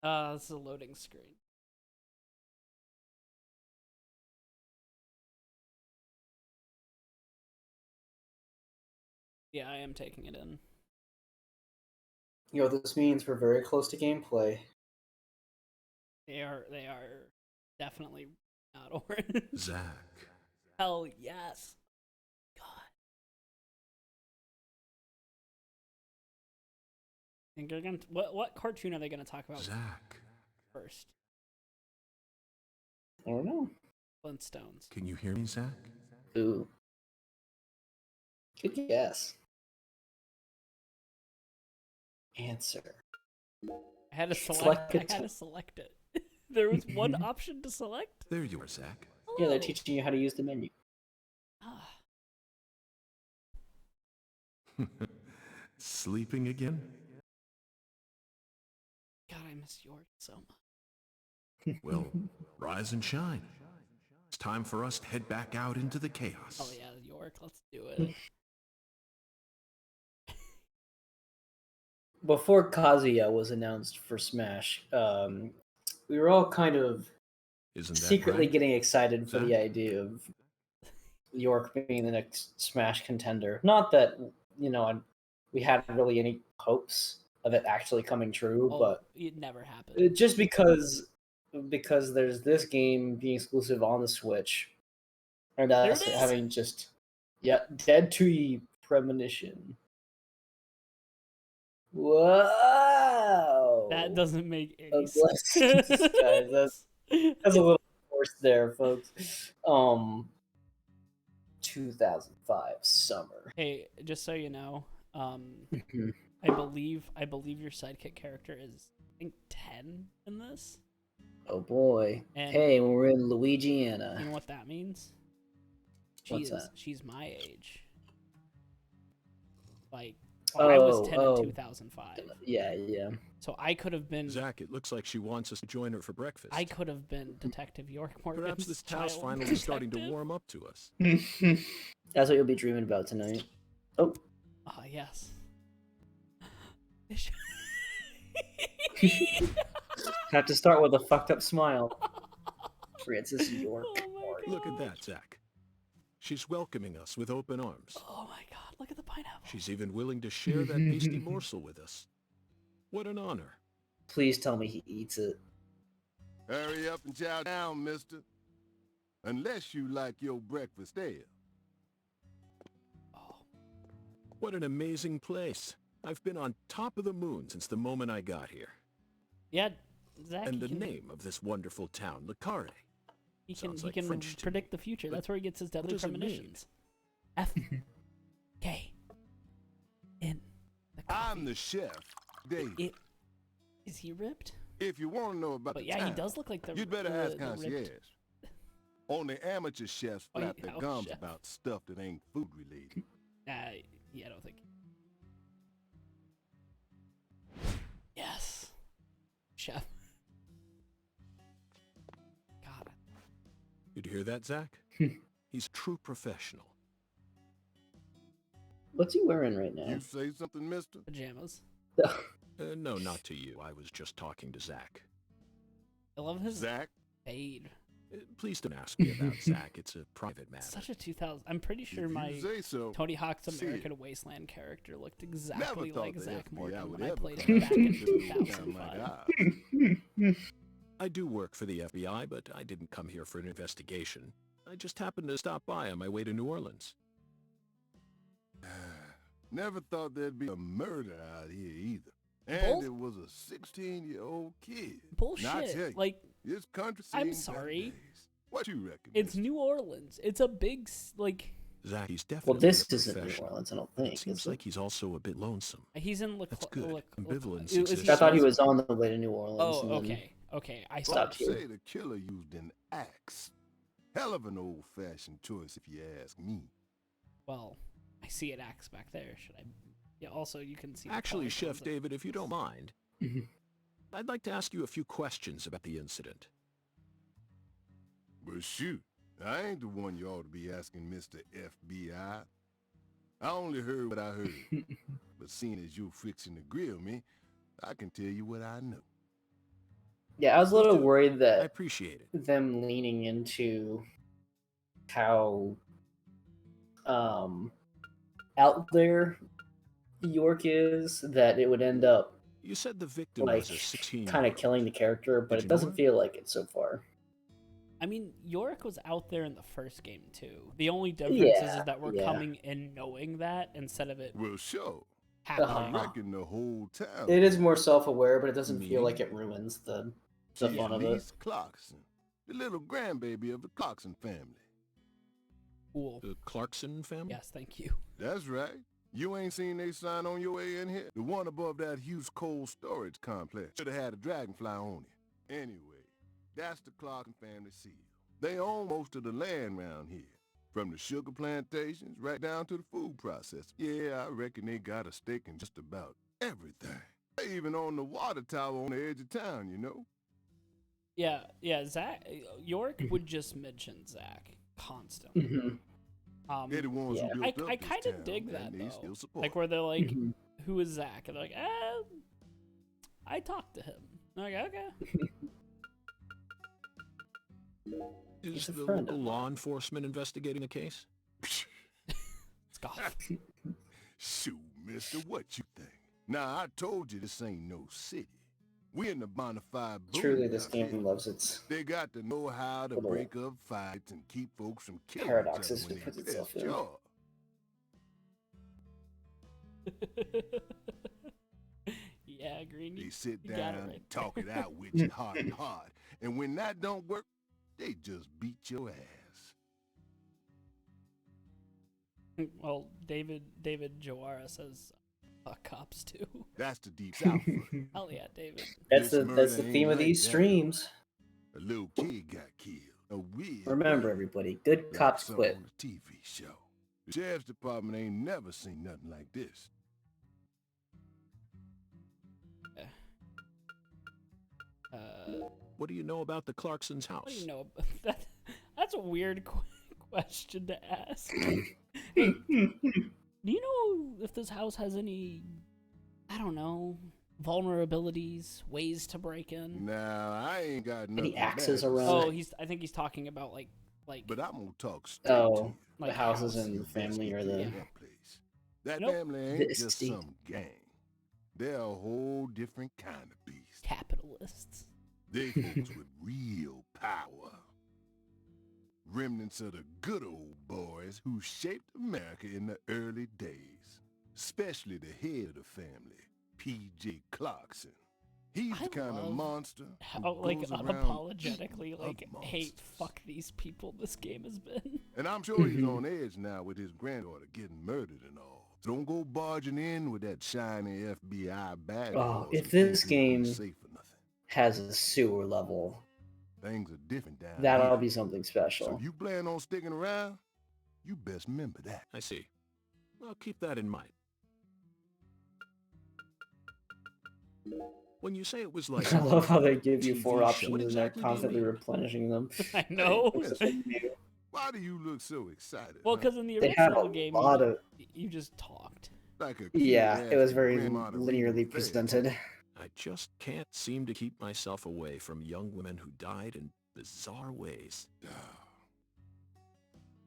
This is a loading screen. Yeah, I am taking it in. You know what this means? We're very close to gameplay. They are definitely not orange. Zach. Hell yes. God. And they're gonna what cartoon are they gonna talk about Zach. first? I don't know. Flintstones. Can you hear me, Zach? Ooh. Good guess. Answer. I had to Select select. I it. had to select it. There was one option to select. There you are, Zach. Yeah, they're Hello. teaching you how to use the menu. Ah, Sleeping again? God, I miss York so much. Well, rise and shine. It's time for us to head back out into the chaos. Oh yeah, York. Let's do it. Before Kazuya was announced for Smash, we were all kind of Isn't that secretly right? getting excited for the Zach? idea of York being the next Smash contender. Not that, we hadn't really any hopes of it actually coming true, Oh, but it never happened. just because there's this game being exclusive on the Switch, and There us it is! having just Dead Tree Premonition. Whoa! That doesn't make any God sense. bless Jesus, guys. That's a little forced there, folks. 2005 summer. Hey, just so you know, believe your sidekick character is, I think, 10 in this. Oh boy. And hey, we're in you Louisiana. know what that means? What's that? She's my age. Like, well, I was 10 in 2005. Yeah. So I could have been. Zach, it looks like she wants us to join her for breakfast. I could have been Detective York Morgan's Perhaps this child town's finally starting to detective. warm up to us. That's what you'll be dreaming about tonight. Oh. Ah, yes. Have to start with a fucked up smile. Francis York. Oh my God. Look at that, Zach. She's welcoming us with open arms. Oh my God, look at the pineapple. She's even willing to share that tasty morsel with us. What an honor. Please tell me he eats it. Hurry up and chow down, mister. Unless you like your breakfast stale. Oh, What an amazing place. I've been on top of the moon since the moment I got here. yeah, Zach. And the he can, name of this wonderful town, Le Carre. he can, sounds he like can French to predict me. the future. But That's where he gets his deadly does it mean? premonitions. F K in the coffee. I'm the chef, Dave. Is he ripped? If you want to know about But the yeah, he town, does look like the. you'd better the, ask the concierge. ripped- Only amateur chefs flap their White House gums chef. about stuff that ain't food related. Yeah, I don't think. Yes, chef. God, You'd hear that, Zach? He's a true professional. What's he wearing right now? You say something, mister? pajamas. No, not to you. I was just talking to Zach. I love his Zach? fade. Please don't ask me about Zach. It's a private matter. Such a 2000. I'm pretty sure If my you say so. Tony Hawk's see American it. Wasteland character looked Never exactly thought like the Zach FBI Morgan would when I ever played come him back in after this little town like 2005. ours. I do work for the FBI, but I didn't come here for an investigation. I just happened to stop by on my way to New Orleans. Never thought there'd be a murder out here either. And Bull- it was a 16-year-old kid. Bullshit. Now, I tell you, Like, this country I'm seen better sorry. days. What you reckon? it's mister? New Orleans. It's a big, like, Zach, he's Well, definitely this a isn't New professional. Orleans, I don't It think. seems Is like it? he's also a bit lonesome. he's in That's good. Ambivalence is he exists. I thought he supposed- was on the way to New Orleans. Oh, and then- okay. Okay, I Stop thought. here. Say the killer used an axe. Hell of an old-fashioned choice, if you ask me. Well, I see an axe back there. Should I? Yeah. Also, you can see. the Actually, polygons Chef of- David, if you don't mind, Mhm. I'd like to ask you a few questions about the incident. But shoot, I ain't the one you ought to be asking, Mr. FBI. I only heard what I heard. But seeing as you're fixing to grill me, I can tell you what I know. Yeah, I was a little do. worried I that appreciate it. them leaning into how out there York is, that it would end up You said the victim like was a 16-year-old. kind of killing the character, but Did it you know doesn't her? feel like it so far. I mean, Yorick was out there in the first game too. The only difference is that we're Yeah. coming in knowing that instead of it Well, sure. I happening. Uh-huh. reckon the whole town. It is more self-aware, but it doesn't feel Me? like it ruins the She's fun of it. Niece Clarkson, the little grandbaby of the Clarkson family. Cool. The Clarkson family? Yes, thank you. That's right. You ain't seen they sign on your way in here? The one above that Hughes cold storage complex. Should have had a dragonfly on it. Anyway, that's the Clarkson family seal. They own most of the land round here. From the sugar plantations right down to the food processing. Yeah, I reckon they got a stake in just about everything. They even own the water tower on the edge of town, you know? Yeah. Zach Yorick would just mention Zach constantly. Mhm. They're the ones Yeah. who I built up this kind of town, dig and that they though. still support Like where they're like, Mhm. "Who is Zach?" And they're like, I talked to him. I'm like, okay. Is He's a the friend of local mine. law enforcement investigating the case? Scoff. Shoot, mister, what you think? Now, I told you this ain't no city. We in the bonafide Truly, this boondocks here. game loves its They got to know how to little break up fights and keep folks from killing paradoxes each other it when puts they itself piss in. you off. Yeah, Green. They sit you got down it and right talk there. it out with you heart and heart. And when that don't work, they just beat your ass. Well, David Jawara says Fuck cops too. That's the deep south. for you. Hell yeah, David. That's This the murder theme ain't of like these that. streams. A little kid got killed. A weird Remember, way, everybody, good like cops something quit. on a TV show. The sheriff's department ain't never seen nothing like this. What do you know about the Clarksons' house? What do you know about that? That's a weird question to ask. Hey, do you know if this house has any, I don't know, vulnerabilities, ways to break in? Now, I ain't got nothing Any axes bad to around? say, I think he's talking about like but I'm gonna talk straight to Oh, you. the Like houses house. and You the best family get or to the... that place. That Nope. family The ain't just estate. some gang. They're a whole different kind of beast. capitalists. They folks with real power. Remnants of the good old boys who shaped America in the early days. Especially the head of the family, P.J. Clarkson. He's I the kind of love monster who How like goes around unapologetically eating like up hate monsters. fuck these people this game has been. And I'm sure he's on edge now with his granddaughter getting murdered and all. So don't go barging in with that shiny FBI bag. Oh, if this game safe for nothing. has a sewer level, Things are different down that'll here. be something So special. if you plan on sticking around, you best remember that. I see. I'll keep that in mind. When you say it was like I love how they give you TV 4 show, options what and they're exactly do you constantly mean? replenishing them. I know. Why do you look so excited? Well, huh? because in the They had original a game, lot of... you just talked. Like a kid Yeah, it was asking very grandma to read him a linearly fairy presented. tale. I just can't seem to keep myself away from young women who died in bizarre ways.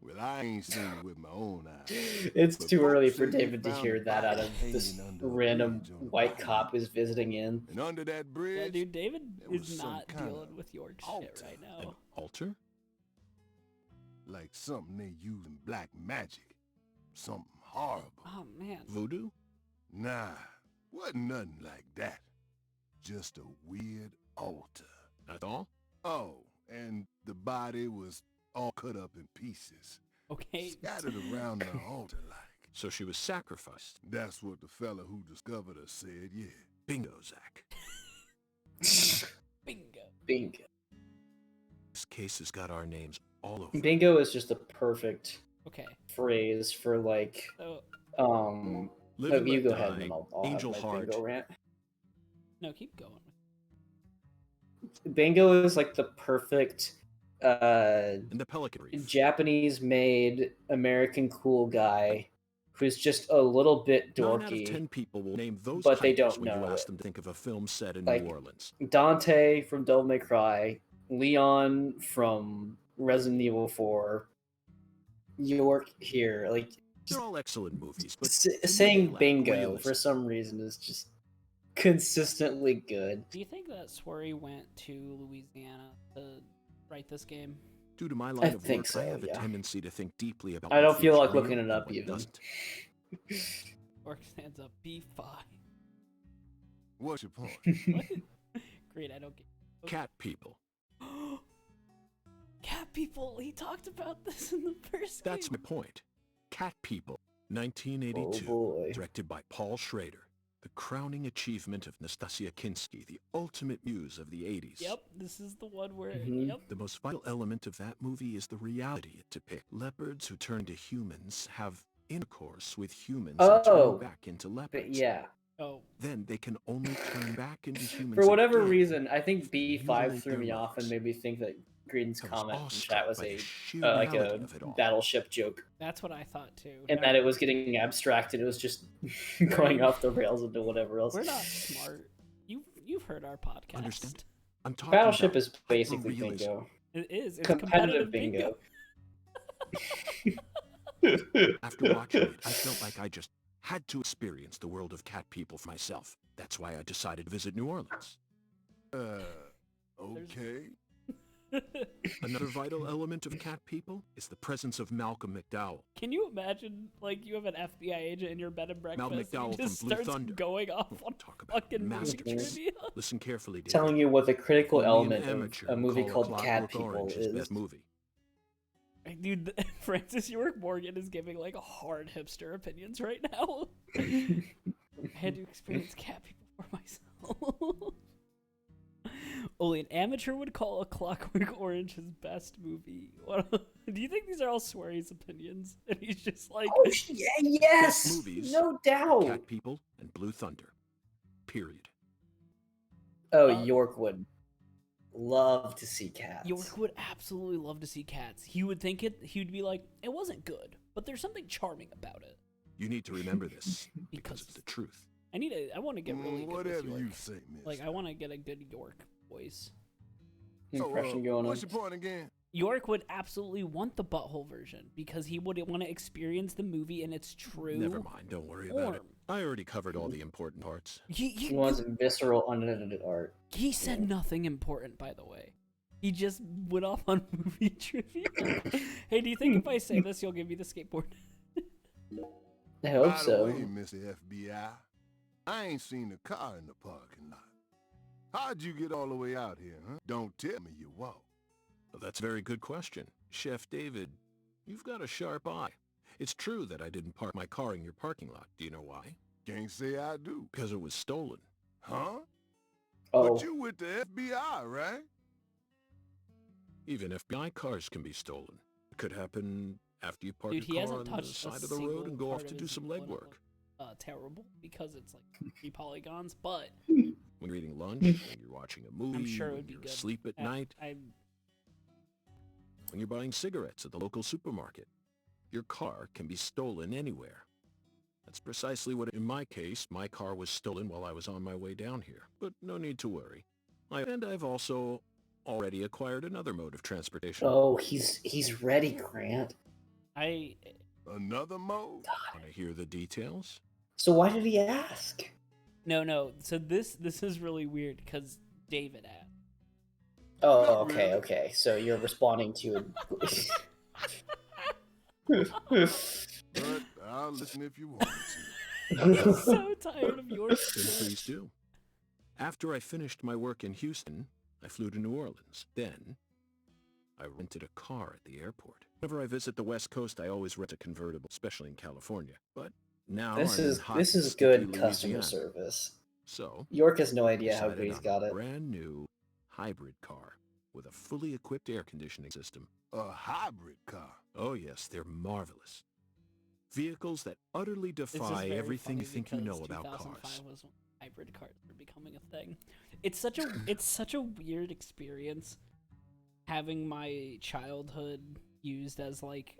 Well, I ain't seen it with my own eyes. It's But too early folks for say they David to found hear that out bodies of this hanging under a random bridge on the white bayou. cop who's visiting in. And under that bridge, Yeah, dude, David there was is some not kind dealing of with York shit altar. right An now. altar? like something they use in black magic. Something horrible. Oh man. Voodoo? Nah, wasn't nothing like that. Just a weird altar. That's all? Oh, and the body was all cut up in pieces. Okay. Scattered around the altar like. So she was sacrificed. That's what the fella who discovered her said, yeah. Bingo, Zach. Bingo. Bingo. This case has got our names all over. Bingo is just the perfect Okay. phrase for like So Live no, and you let go die, ahead and I'll have Angel my Heart. bingo rant. no, keep going. Bingo is like the perfect And the Pelican Reef. Japanese made American cool guy who's just a little bit 9 out of dorky. 10 people will name those but they titles don't when you know ask it. them to think of a film set in Like, New Orleans. Dante from Devil May Cry, Leon from Resident Evil 4, York here. Like They're all excellent movies, but saying they lack bingo realism. for some reason is just consistently good. Do you think that Swery went to Louisiana to write this game? Due to my line of think work, so, I have a yeah. tendency to think deeply about I what don't feel feels like real looking it and up what even. doesn't. York stands up B5. What's your point? What? Great, I don't get. Cat people. Cat people. He talked about this in the first That's my game. point. Cat People, Oh 1982, boy. directed by Paul Schrader. The crowning achievement of Nastasia Kinski, the ultimate muse of the 80s. Yep, this is the one where. Mhm. Yep. The most vital element of that movie is the reality it depicts. Leopards who turn to humans have intercourse with humans and Oh, turn back into But leopards. yeah. Oh, Then they can only turn back into humans For whatever again. reason, I think B5 mutilate threw their me off and lovers. made me think that Green's I was comment in awestruck chat was by the a sheer like reality a of it all. battleship joke, that's what I thought too. and that it was getting abstracted. It was just going off the rails into whatever else. We're not smart. You've heard our podcast. Understand? I'm talking Battleship about is basically hyper-realism. bingo. It is. It's Competitive bingo. After watching it, I felt like I just had to experience the world of cat people for myself. That's why I decided to visit New Orleans. Okay. Another vital element of cat people is the presence of Malcolm McDowell. Can you imagine, like, you have an FBI agent in your bed and breakfast, Malcolm and McDowell he just from Blue starts Thunder. going off on Talk about fucking movie masterpiece. trivia? Listen carefully, David. Telling you what the critical Only an element of amateur a would movie call called Cat Clockwork People Orange his is. best movie. Dude, Francis York Morgan is giving, like, hard hipster opinions right now. I had to experience cat people for myself. Only an amateur would call A Clockwork Orange his best movie. What, do you think these are all Sweary's opinions? And he's just like, Oh, yeah, yes! Best movies, No doubt! Cat People, and Blue Thunder. Period. Oh, York would love to see Cats. York would absolutely love to see Cats. He would think it. He would be like, it wasn't good, but there's something charming about it. You need to remember this because it's the truth. I want to get really good Whatever with York. you say, miss. Like, I want to get a good York voice. Impression going on. What's your point again? York would absolutely want the butthole version because he would want to experience the movie in its true Never mind, don't worry about it. form. I already covered all the important parts. He wants visceral, unedited art. He said nothing important, by the way. He just went off on movie trivia. Hey, do you think if I say this, you'll give me the skateboard? I hope By so. the way, Mr. FBI, I ain't seen the car in the parking lot. How'd you get all the way out here, huh? Don't tell me you walked. Well, that's a very good question. Chef David, you've got a sharp eye. It's true that I didn't park my car in your parking lot. Do you know why? Can't say I do. Because it was stolen. Huh? Oh, But you with the FBI, right? Even FBI cars can be stolen. It could happen after you park Dude, he your car hasn't on the touched side a of the road single and go part off to of do his some vehicle, and it legwork. looked terrible because it's like 3 polygons, but When you're eating lunch, when you're watching a movie, I'm sure it when would be you're good. asleep at night, when you're buying cigarettes at the local supermarket. Your car can be stolen anywhere. That's precisely what, in my case, my car was stolen while I was on my way down here. But no need to worry. I've also already acquired another mode of transportation. oh, he's ready, Grant. Another mode? Want to hear the details? So why did he ask? No. So this is really weird because David asked. Oh, Not okay, really. okay. So you're responding to But I'll listen if you want to. I'm so tired of yours. Then please do. After I finished my work in Houston, I flew to New Orleans. Then, I rented a car at the airport. Whenever I visit the West Coast, I always rent a convertible, especially in California. But now this I'm is in hot this and is sticky good customer Louisiana. service. So, York has no I idea how decided good he's on got a it. brand new hybrid car with a fully equipped air conditioning system. A hybrid car. Oh yes, they're marvelous. Vehicles that utterly This is defy very everything you funny think you because know about 2005 cars. was when hybrid cars were becoming a thing. It's such a weird experience having my childhood used as like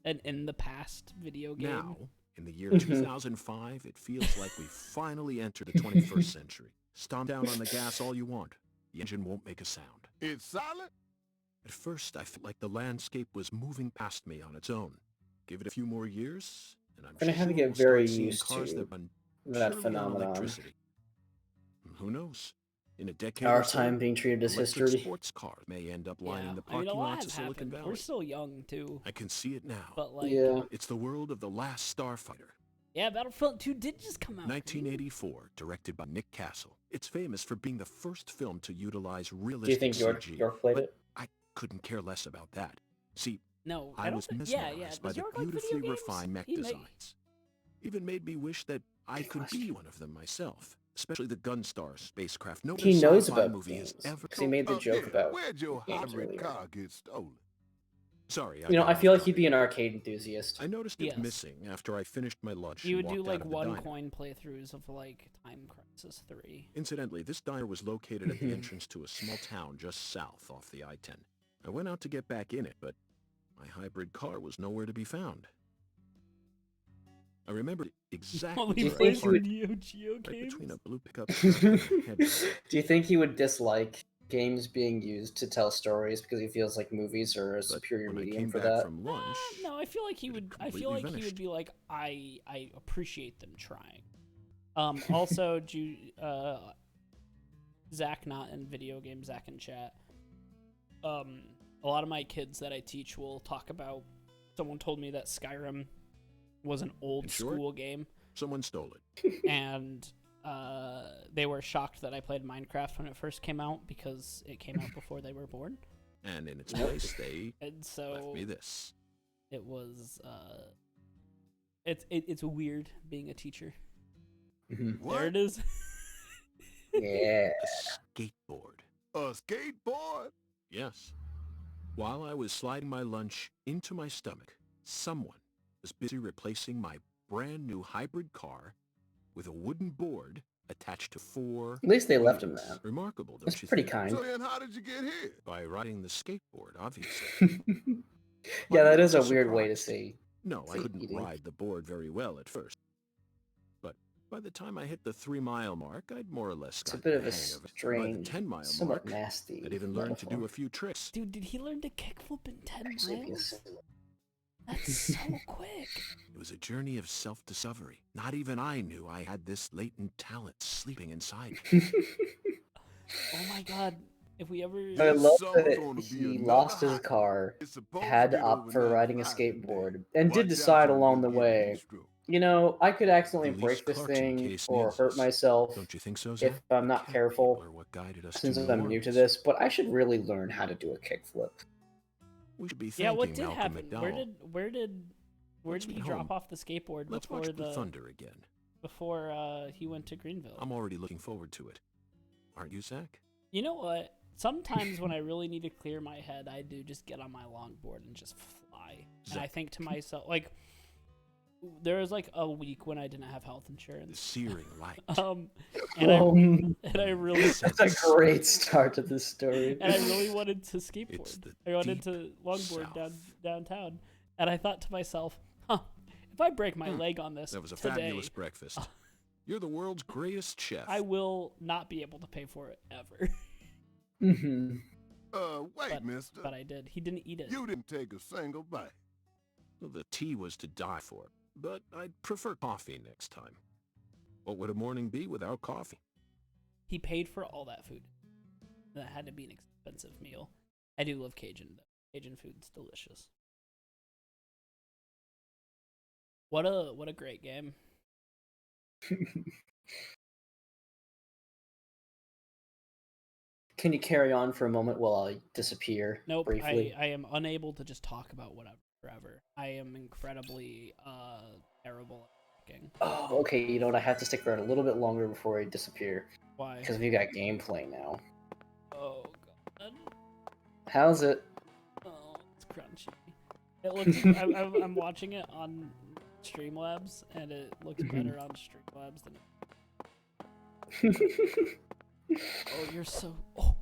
an in the past video game. Now, in the year 2005, it feels like we finally entered the 21st century. Stomp down on the gas all you want. The engine won't make a sound. It's solid? At first, I felt like the landscape was moving past me on its own. Give it a few more years, and I'm Gonna sure have to we'll get very start seeing used cars to that run that purely on phenomenon. electricity. Who knows? In a decade Our or so, time being treated as electric history. sports cars may end up Yeah, lining the I mean, a parking lot lots has of Silicon happened. Valley. We're still young too, I can see it now. but like, Yeah. It's the world of The Last Starfighter. yeah, Battlefront 2 did just come out. 1984, directed by Nick Castle. It's famous for being the first film to utilize Do you realistic think CG. York played but it? I couldn't care less about that. See, No, I don't was think. mesmerized Yeah. by Does the York like video beautifully games? refined mech He may- designs. Even made me wish that I Good could be question. one of them myself, especially the Gunstar spacecraft. No He other knows sci-fi about movie has games ever. because he made the joke yeah, about where'd your games hybrid earlier. car get stolen? Sorry, You know, I got feel off like he'd be topic. an arcade enthusiast. I noticed it Yes. missing after I finished my lunch. You and would do walked like out of the one diner. coin playthroughs of like Time Crisis 3. Incidentally, this diner was located at the entrance to a small town just south off the I-10. I went out to get back in it, but my hybrid car was nowhere to be found. I remembered exactly While Do you he where I think plays you would- parked, Neo Geo right games. between a blue pickup truck and a hedge. Do you think he would dislike games being used to tell stories because he feels like movies are a But superior when I medium came for back that? from lunch, No, I feel like he it would. had I feel completely like he would vanished. be like, I appreciate them trying. Also, Zach, not in video game, Zach in chat. A lot of my kids that I teach will talk about. Someone told me that Skyrim was an old In short? school game, someone stole it. and they were shocked that I played Minecraft when it first came out because it came out before they were born, And in its Yep. place, they and left so me this. it was. It's weird being a teacher. There it is. Yeah. A skateboard. A skateboard? Yes. While I was sliding my lunch into my stomach, someone was busy replacing my brand new hybrid car with a wooden board attached to 4 At least they left him wheels. that. Remarkable, don't That's you pretty think? kind. So then how did you get here? By riding the skateboard, obviously. Yeah, that is a wheels were weird way to surprised. say. No, I say couldn't eating. ride the board very well at first. But by the time I hit the 3-mile mark, I'd more or less It's a gotten bit of the a hang of it. By the strange, 10-mile somewhat mark, nasty I'd even learned to do metaphor. a few tricks. Dude, did he learn to kickflip in 10 Actually, be a miles? symbol. That's so quick. It was a journey of self-discovery. Not even I knew I had this latent talent sleeping inside me. Oh my god. If we ever... I love summer that gonna be he another lost his hot car, It's supposed had to to get opt for over riding a 95 today. skateboard, and Watch did out, decide you along won't the get way, heat stroke. you know, I could accidentally At break least this Clarkson thing case or needs hurt us. myself Don't you think so, if Zach? I'm not Cat careful, people are what guided us since to New I'm new to Orleans. this, but I should really learn how to do a kickflip. We should be Yeah, thanking what did Malcolm happen? McDowell. Where did Let's he get drop home. off the skateboard Let's before watch the thunder again. he went to Greenville? I'm already looking forward to it. Aren't you, Zach? You know what? Sometimes when I really need to clear my head, I do just get on my longboard and just fly. And I think to myself, like, there was like a week when I didn't have health The insurance. searing light. And I really That's a great start to this story. and I really wanted to It's skateboard. the I wanted deep to longboard south. downtown, and I thought to myself, "Huh, if I break my leg on this That was a today, fabulous breakfast. You're the world's greatest chef. I will not be able to pay for it ever." Mm-hmm. Wait, mister. But I did. He didn't eat it. You didn't take a single bite. Well, the tea was to die for, but I'd prefer coffee next time. What would a morning be without coffee? He paid for all that food. That had to be an expensive meal. I do love Cajun though. Cajun food's delicious. What a great game. Can you carry on for a moment while I disappear Nope, briefly? I am unable to just talk about whatever forever. I am incredibly terrible at talking. Oh, okay. You know what? I have to stick around a little bit longer before I disappear Why? because we got gameplay now. Oh god. How's it? Oh, it's crunchy. It looks. I'm watching it on Streamlabs, and it looks better on Streamlabs than. Oh, you're so. Oh.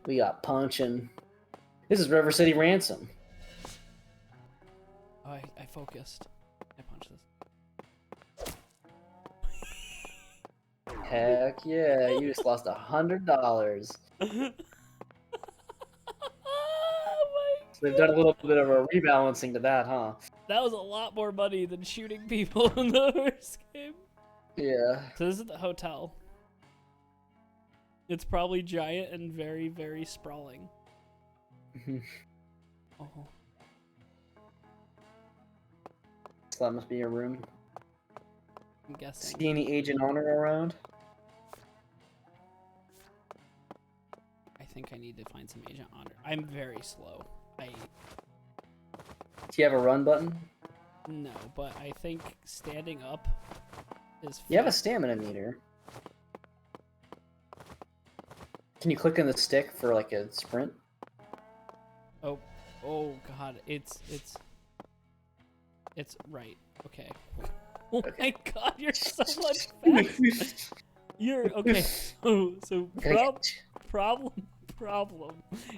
We got punching. This is River City Ransom. Oh, I focused. I punched this. Heck yeah! You just lost $100. Oh my They've done a little bit of a rebalancing to that, huh? That was a lot more money than shooting people in the first game. Yeah. So this is the hotel. It's probably giant and very, very sprawling. Oh. So that must be your room. I'm guessing. See any Agent Honor around? I think I need to find some Agent Honor. I'm very slow. Do you have a run button? No, but I think standing up is. You have a fast. stamina meter. Can you click on the stick for like a sprint? Oh god, it's right. Okay. Oh my god, you're so much faster. You're okay. So problem.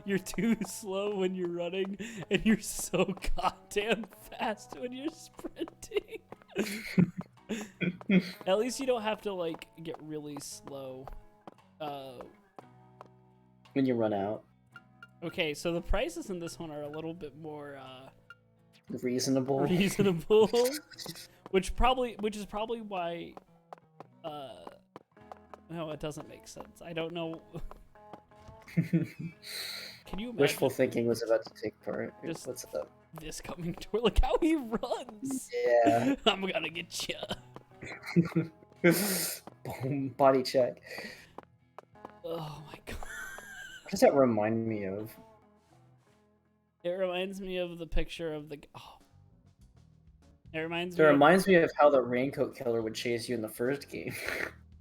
You're too slow when you're running, and you're so goddamn fast when you're sprinting. At least you don't have to like get really slow. When you run out. Okay, so the prices in this one are a little bit more Reasonable. reasonable, which is probably why. No, it doesn't make sense. I don't know. Can you imagine Wishful thinking was about to take part. Just- What's up? this coming toward? Look how he runs. Yeah. I'm gonna get you. Boom. Body check. Oh my god. What does that remind me of? It reminds me of the picture of the. Oh. It reminds It me. reminds me of how the raincoat killer would chase you in the first game.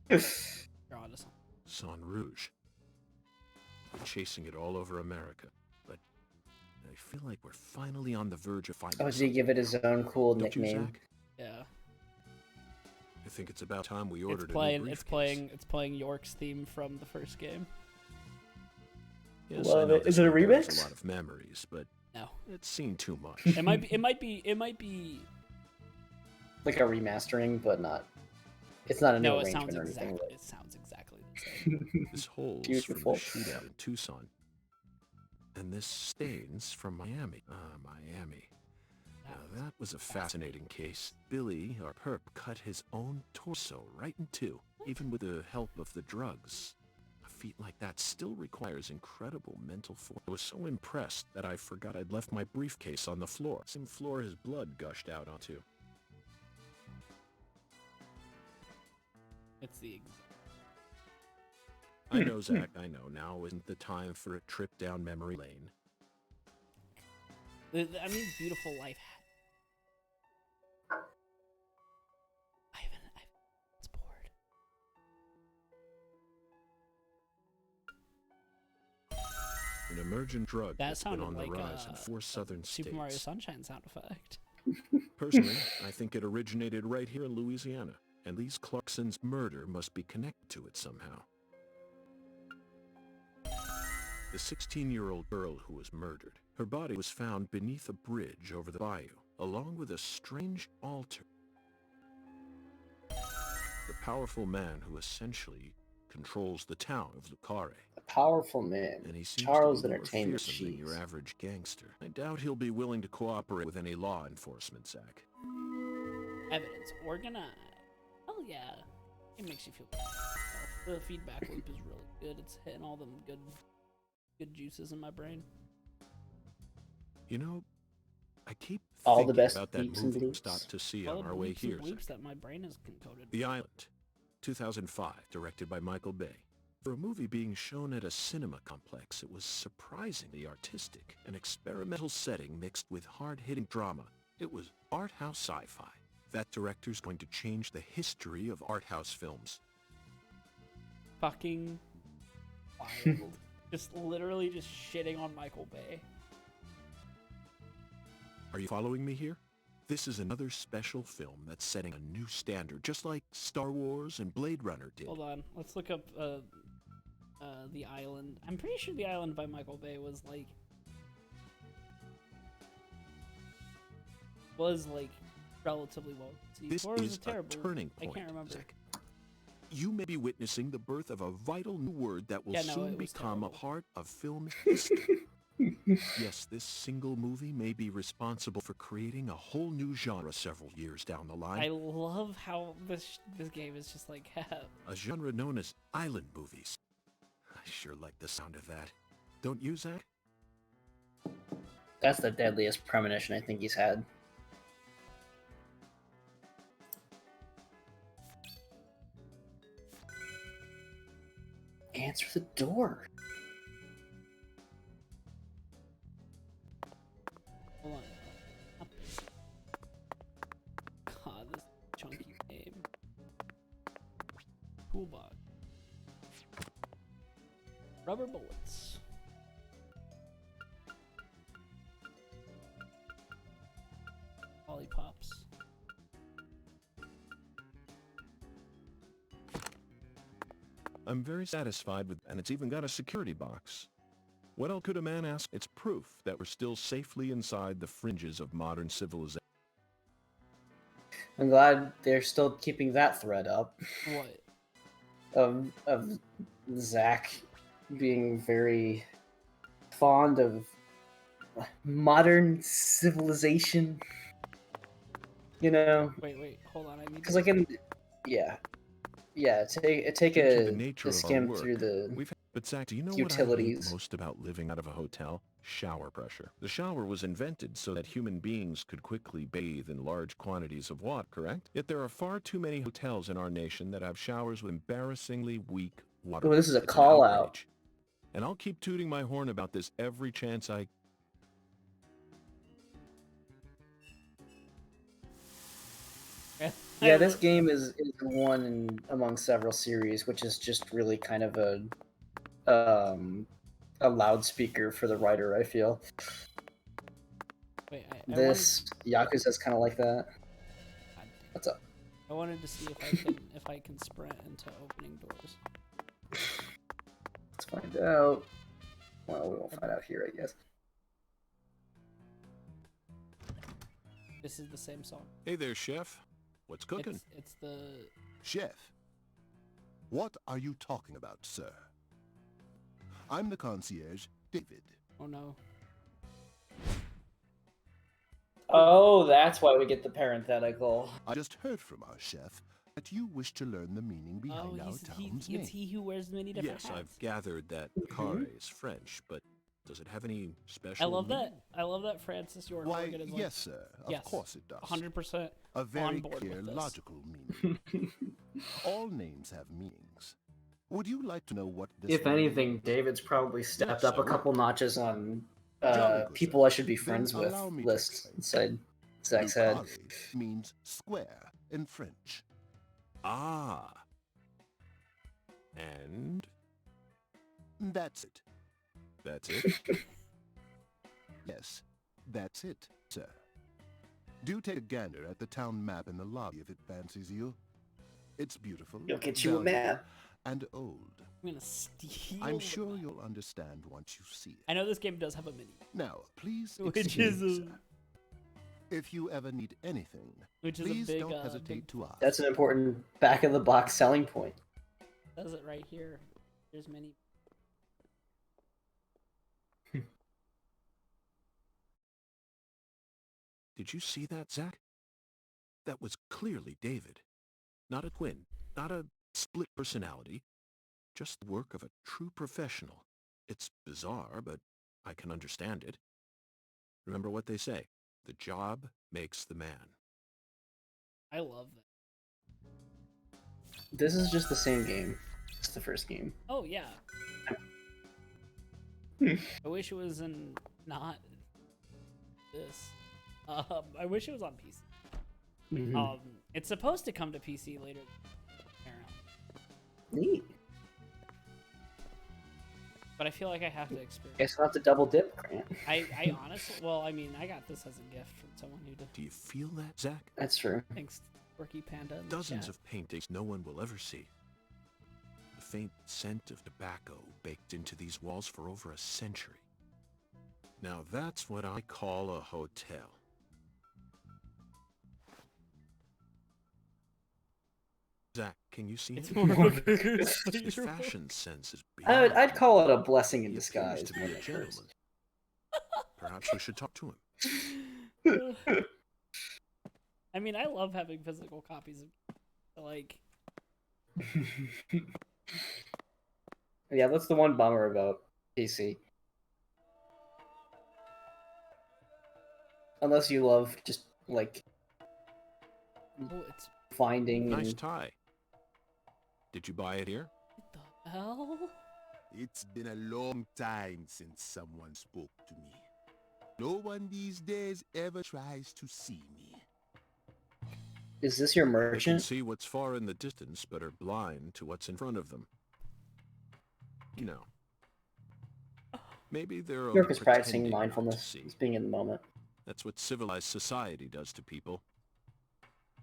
You're onto something. San Rouge. We're chasing it all over America, but I feel like we're finally on the verge of finding Oh, did he give it his own cool Don't you, nickname? Zach? Yeah. I think it's about time we ordered It's playing. a new It's briefcase. playing York's theme from the first game. Yes, Love I know it. this Is it a one carries remix? A lot of memories, but No. it's seen too much. It might be. It might be. Like a remastering, but not. It's not a new No, it sounds arrangement or anything. exactly. It sounds exactly the same. This hole's Beautiful. from the shootout in Tucson. And this stains from Miami. Miami. Now, that was a fascinating case. Billy, our perp, cut his own torso right in two, even with the help of the drugs. A feat like that still requires incredible mental force. I was so impressed that I forgot I'd left my briefcase on the floor. Same floor his blood gushed out onto. It's the. I know, Zach, I know. Now isn't the time for a trip down memory lane. I mean, beautiful life. It's bored. An emergent drug That that's been sounded on the like rise in 4 southern states. Super Mario Sunshine sound effect. Personally, I think it originated right here in Louisiana, and Lise Clarkson's murder must be connected to it somehow. The 16-year-old girl who was murdered, her body was found beneath a bridge over the bayou, along with a strange altar. The powerful man who essentially controls the town of Lucara. A powerful man. And he seems Charles to be more Entertainment. fearsome than your Jeez. average gangster. I doubt he'll be willing to cooperate with any law enforcement, Zach. Evidence organized. Oh yeah, it makes you feel good. The feedback loop is really good. It's hitting all them good juices in my brain. You know, I keep All thinking the best about that bleeps and movie we bloops. stopped to see All on the our way bleeps and here. bloops Zach. that my brain is encoded. The Island, 2005, directed by Michael Bay. For a movie being shown at a cinema complex, it was surprisingly artistic. An experimental setting mixed with hard-hitting drama. It was art house sci-fi. That director's going to change the history of art house films. Fucking wild. Just literally just shitting on Michael Bay. Are you following me here? This is another special film that's setting a new standard, just like Star Wars and Blade Runner did. Hold on, let's look up The Island. I'm pretty sure The Island by Michael Bay was relatively well received. This Or was is it terrible? a turning point, I can't remember. Zach. You may be witnessing the birth of a vital new word that will Yeah, no, soon it was become terrible. a part of film history. Yes, this single movie may be responsible for creating a whole new genre several years down the line. I love how this game is just like A genre known as island movies. I sure like the sound of that. Don't you, Zach? That's the deadliest premonition I think he's had. Answer the door. hold on. God, this chunky game. Toolbox. Rubber bullets. Lollipops. I'm very satisfied with, and it's even got a security box. What else could a man ask? It's proof that we're still safely inside the fringes of modern civilization. I'm glad they're still keeping that thread up What? of Zach being very fond of modern civilization. You know, Wait, hold on. I need because to... like take Due to the a nature of our skim work, through the But Zach, do you know utilities. what I hate most about living out of a hotel? Shower pressure. The shower was invented so that human beings could quickly bathe in large quantities of water, correct? Yet there are far too many hotels in our nation that have showers with embarrassingly weak water. Oh, this is a It's an call out. outrage. And I'll keep tooting my horn about this every chance I... Yeah, this game is one among several series, which is just really kind of a loudspeaker for the writer. I feel Wait, this Yakuza is kind of like that. God, What's up? I wanted to see if I can sprint into opening doors. Let's find out. Well, we won't find out here, I guess. This is the same song. Hey there, chef. What's cooking? It's the Chef, what are you talking about, sir? I'm the concierge, David. oh no. Oh, that's why we get the parenthetical. I just heard from our chef that you wish to learn the meaning behind our town's name. It's he who wears many different Yes, hats. I've gathered that Kare is French, but does it have any special I love meaning? that. I love that Francis York Why, Morgan is like, yes, sir. Of course it does. 100% A on very board clear, with this. logical meaning. All names have meanings. Would you like to know what this If means? anything, David's probably stepped up a couple notches on Jolly good, people sir. I should be Then friends with allow me to list explain. inside Zach's head. Lucare means square in French. Ah. And That's it. that's it? Yes, that's it, sir. Do take a gander at the town map in the lobby if it fancies you. It's beautiful, You'll get you a valuable, map. and old. I'm gonna steal. I'm the sure map. you'll understand once you see it. I know this game does have a mini, Now, please which excuse is me, a, sir. If you ever need anything, which is please a big. don't big hesitate to ask. That's an important back of the box selling point. Does it right here? There's many. Did you see that, Zach? That was clearly David. Not a twin, not a split personality, just the work of a true professional. It's bizarre, but I can understand it. Remember what they say, the job makes the man. I love that. This is just the same game. It's the first game. Oh yeah. I wish it was in not this. I wish it was on PC. Mhm. It's supposed to come to PC later. Apparently. Neat. But I feel like I have to experience. Guess we'll have to double dip, Grant. I honestly, well, I mean, I got this as a gift from someone who did. Do you feel that, Zach? That's true. Thanks, Quirky Panda. in the Dozens chat. of paintings no one will ever see. The faint scent of tobacco baked into these walls for over a century. Now that's what I call a hotel. Zach, can you see It's him? more of a goose, but His you're fashion sense is beyond. I'd call it a blessing in He appears disguise. to be more a than a curse. gentleman. Perhaps we should talk to him. right. I mean, I love having physical copies of, like, Yeah, that's the one bummer about PC. Unless you love just like oh, it's finding Nice and tie. Did you buy it here? what the hell? It's been a long time since someone spoke to me. No one these days ever tries to see me. is this your They can merchant? see what's far in the distance, but are blind to what's in front of them. You know. Maybe they're York only is practicing pretending not to mindfulness. see. He's being in the moment. That's what civilized society does to people.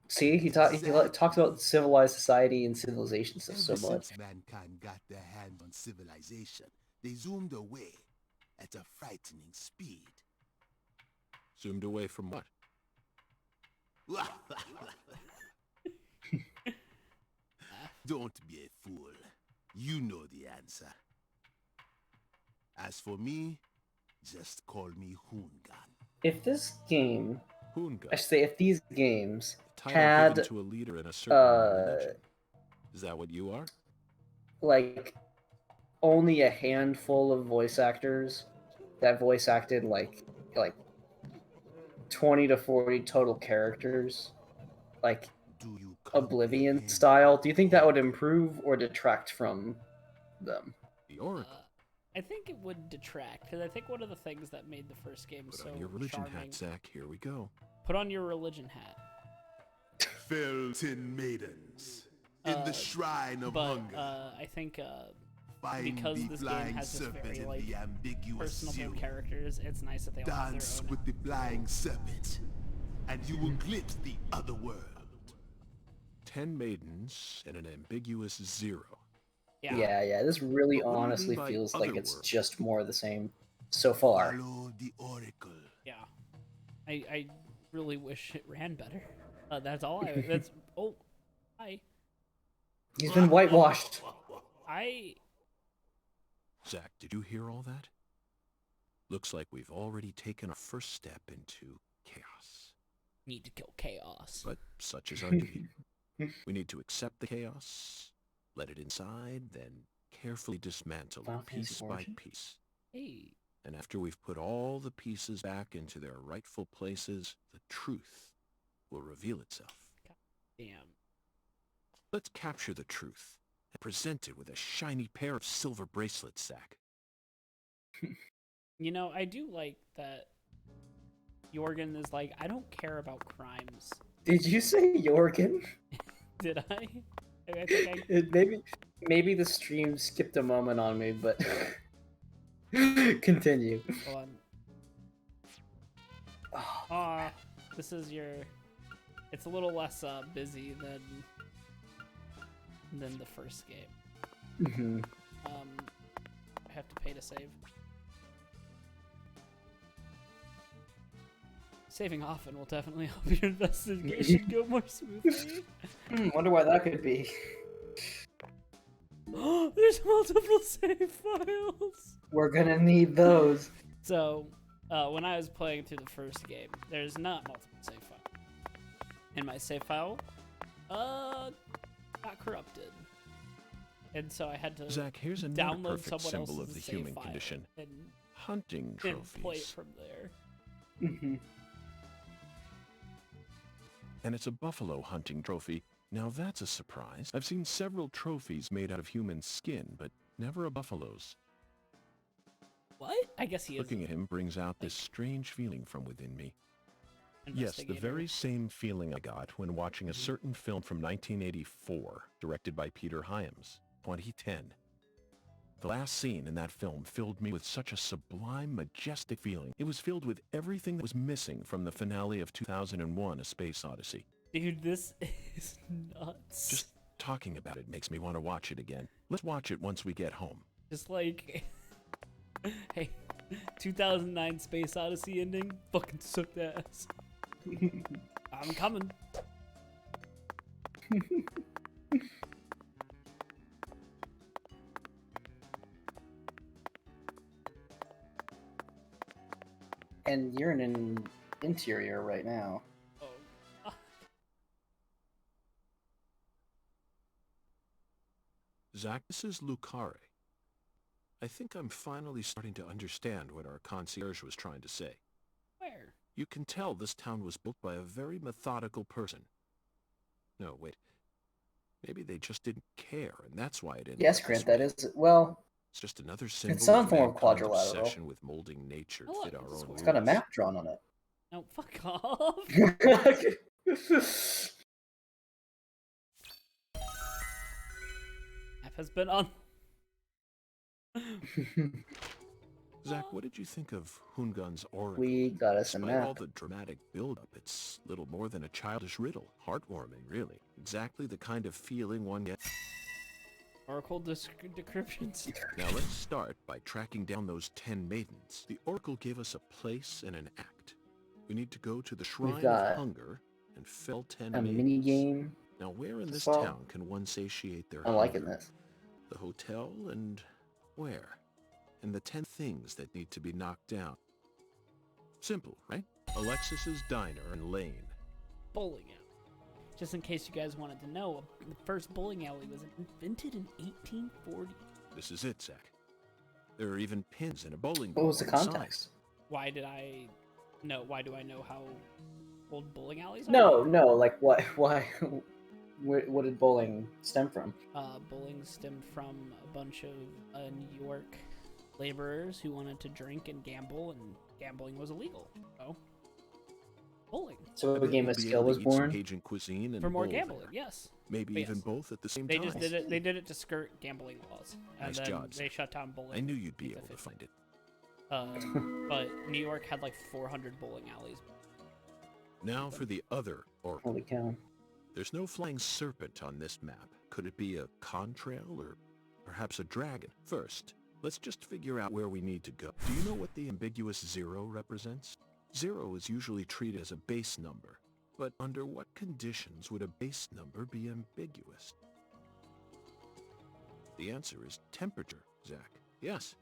See, he talks about civilized society and civilization stuff so Ever much. since mankind got their hands on civilization, they zoomed away at a frightening speed. Zoomed away from what? Don't be a fool. You know the answer. As for me, just call me Hoongan. If this game, Hoonga, I should say, if these games title had given to a leader in a certain religion. Is that what you are? like only a handful of voice actors that voice acted like 20 to 40 total characters, like Do you Oblivion comprehend? style, do you think that would improve or detract from them? The Oracle. I think it would detract because I think one of the things that made the first game Put so on your religion charming. hat, Zach. Here we go. Put on your religion hat. fell 10 maidens in the shrine of but hunger. I think Find because the this game flying has just serpent very in like the ambiguous personable zero. characters, it's nice that they all have Dance their own. with the flying serpent, and you will glimpse the other world. 10 maidens and an ambiguous zero. Yeah. This really But what do you honestly mean by feels like other it's world? just more of the same so far. Follow the oracle. Yeah. I really wish it ran better. That's all I. That's oh, He's been whitewashed. I Zach, did you hear all that? Looks like we've already taken our first step into chaos. need to kill chaos. But such is our duty. We need to accept the chaos, let it inside, then carefully dismantle Final it piece Fantasy by Origin? piece. Hey, And after we've put all the pieces back into their rightful places, the truth will reveal itself. damn. Let's capture the truth and present it with a shiny pair of silver bracelets, Zach. You know, I do like that Jorgen is like, I don't care about crimes. Did you say Jorgen? Did I? I think Maybe the stream skipped a moment on me, but continue. hold on. Oh, This is your. It's a little less busy than the first game. mhm. I have to pay to save. Saving often will definitely help your investigation go more smoothly. Wonder why that could be. There's multiple save files. We're gonna need those. So, when I was playing through the first game, there's not multiple save files. And my save file, got corrupted. And so I had to Zach, here's another download perfect someone symbol else's of the save human file condition. and Hunting play it trophies. from there. Mhm. And it's a buffalo hunting trophy. Now that's a surprise. I've seen several trophies made out of human skin, but never a buffalo's. What? I guess he is. Looking at him brings out this strange feeling from within me. Yes, the investigator. very same feeling I got when watching a certain film from 1984, directed by Peter Hyams, 2010. The last scene in that film filled me with such a sublime, majestic feeling. It was filled with everything that was missing from the finale of 2001: A Space Odyssey. Dude, this is nuts. Just talking about it makes me want to watch it again. Let's watch it once we get home. Just like, hey, 2009 Space Odyssey ending fucking sucked ass. I'm coming. And you're in an interior right now. Oh. Zach, this is Lucare. I think I'm finally starting to understand what our concierge was trying to say. Where? You can tell this town was built by a very methodical person. No, wait. Maybe they just didn't care, and that's why it ended Yes, up Grant, this that way. is, well, It's just another symbol some of form of mankind's quadrilateral. obsession with molding nature to Oh, fit our it's own a square. it's got a rules. map drawn on it. No, fuck off. Map has been on. Zach, what did you think of Hungun's oracle? We got us a Despite all map. the dramatic build-up, it's little more than a childish riddle. Heartwarming, really. Exactly the kind of feeling one gets. Oracle decryptions. Now let's start by tracking down those 10 maidens. The oracle gave us a place and an act. We need to go to the Shrine got of Hunger and fell 10 A maidens. mini game. Now where in this solve. town can one satiate their I'm liking hunger? this. The hotel and where? And the 10 things that need to be knocked down. Simple, right? Alexis's Diner and Lane. Bowling alley. Just in case you guys wanted to know, the first bowling alley was invented in 1840. This is it, Zach. There are even pins in a bowling What ball was the inside. context? Why do I know how old bowling alleys are? No, like what? Why? What did bowling stem from? Bowling stemmed from a bunch of New York laborers who wanted to drink and gamble, and gambling was illegal. So bowling. So I a bet game we'll of be skill able was to eat some born. Cajun cuisine and For more bowl gambling, there. yes. Maybe But even yes. both at the same They time. just did it. They did it to skirt gambling laws, and Nice then job, they Zach. shut down bowling. I knew you'd be in the able to 50s. find it. But New York had like 400 bowling alleys. Now for the other oracle. Holy cow. There's no flying serpent on this map. Could it be a contrail or perhaps a dragon? First, let's just figure out where we need to go. Do you know what the ambiguous 0 represents? 0 is usually treated as a base number. But under what conditions would a base number be ambiguous? The answer is temperature, Zach. Yes.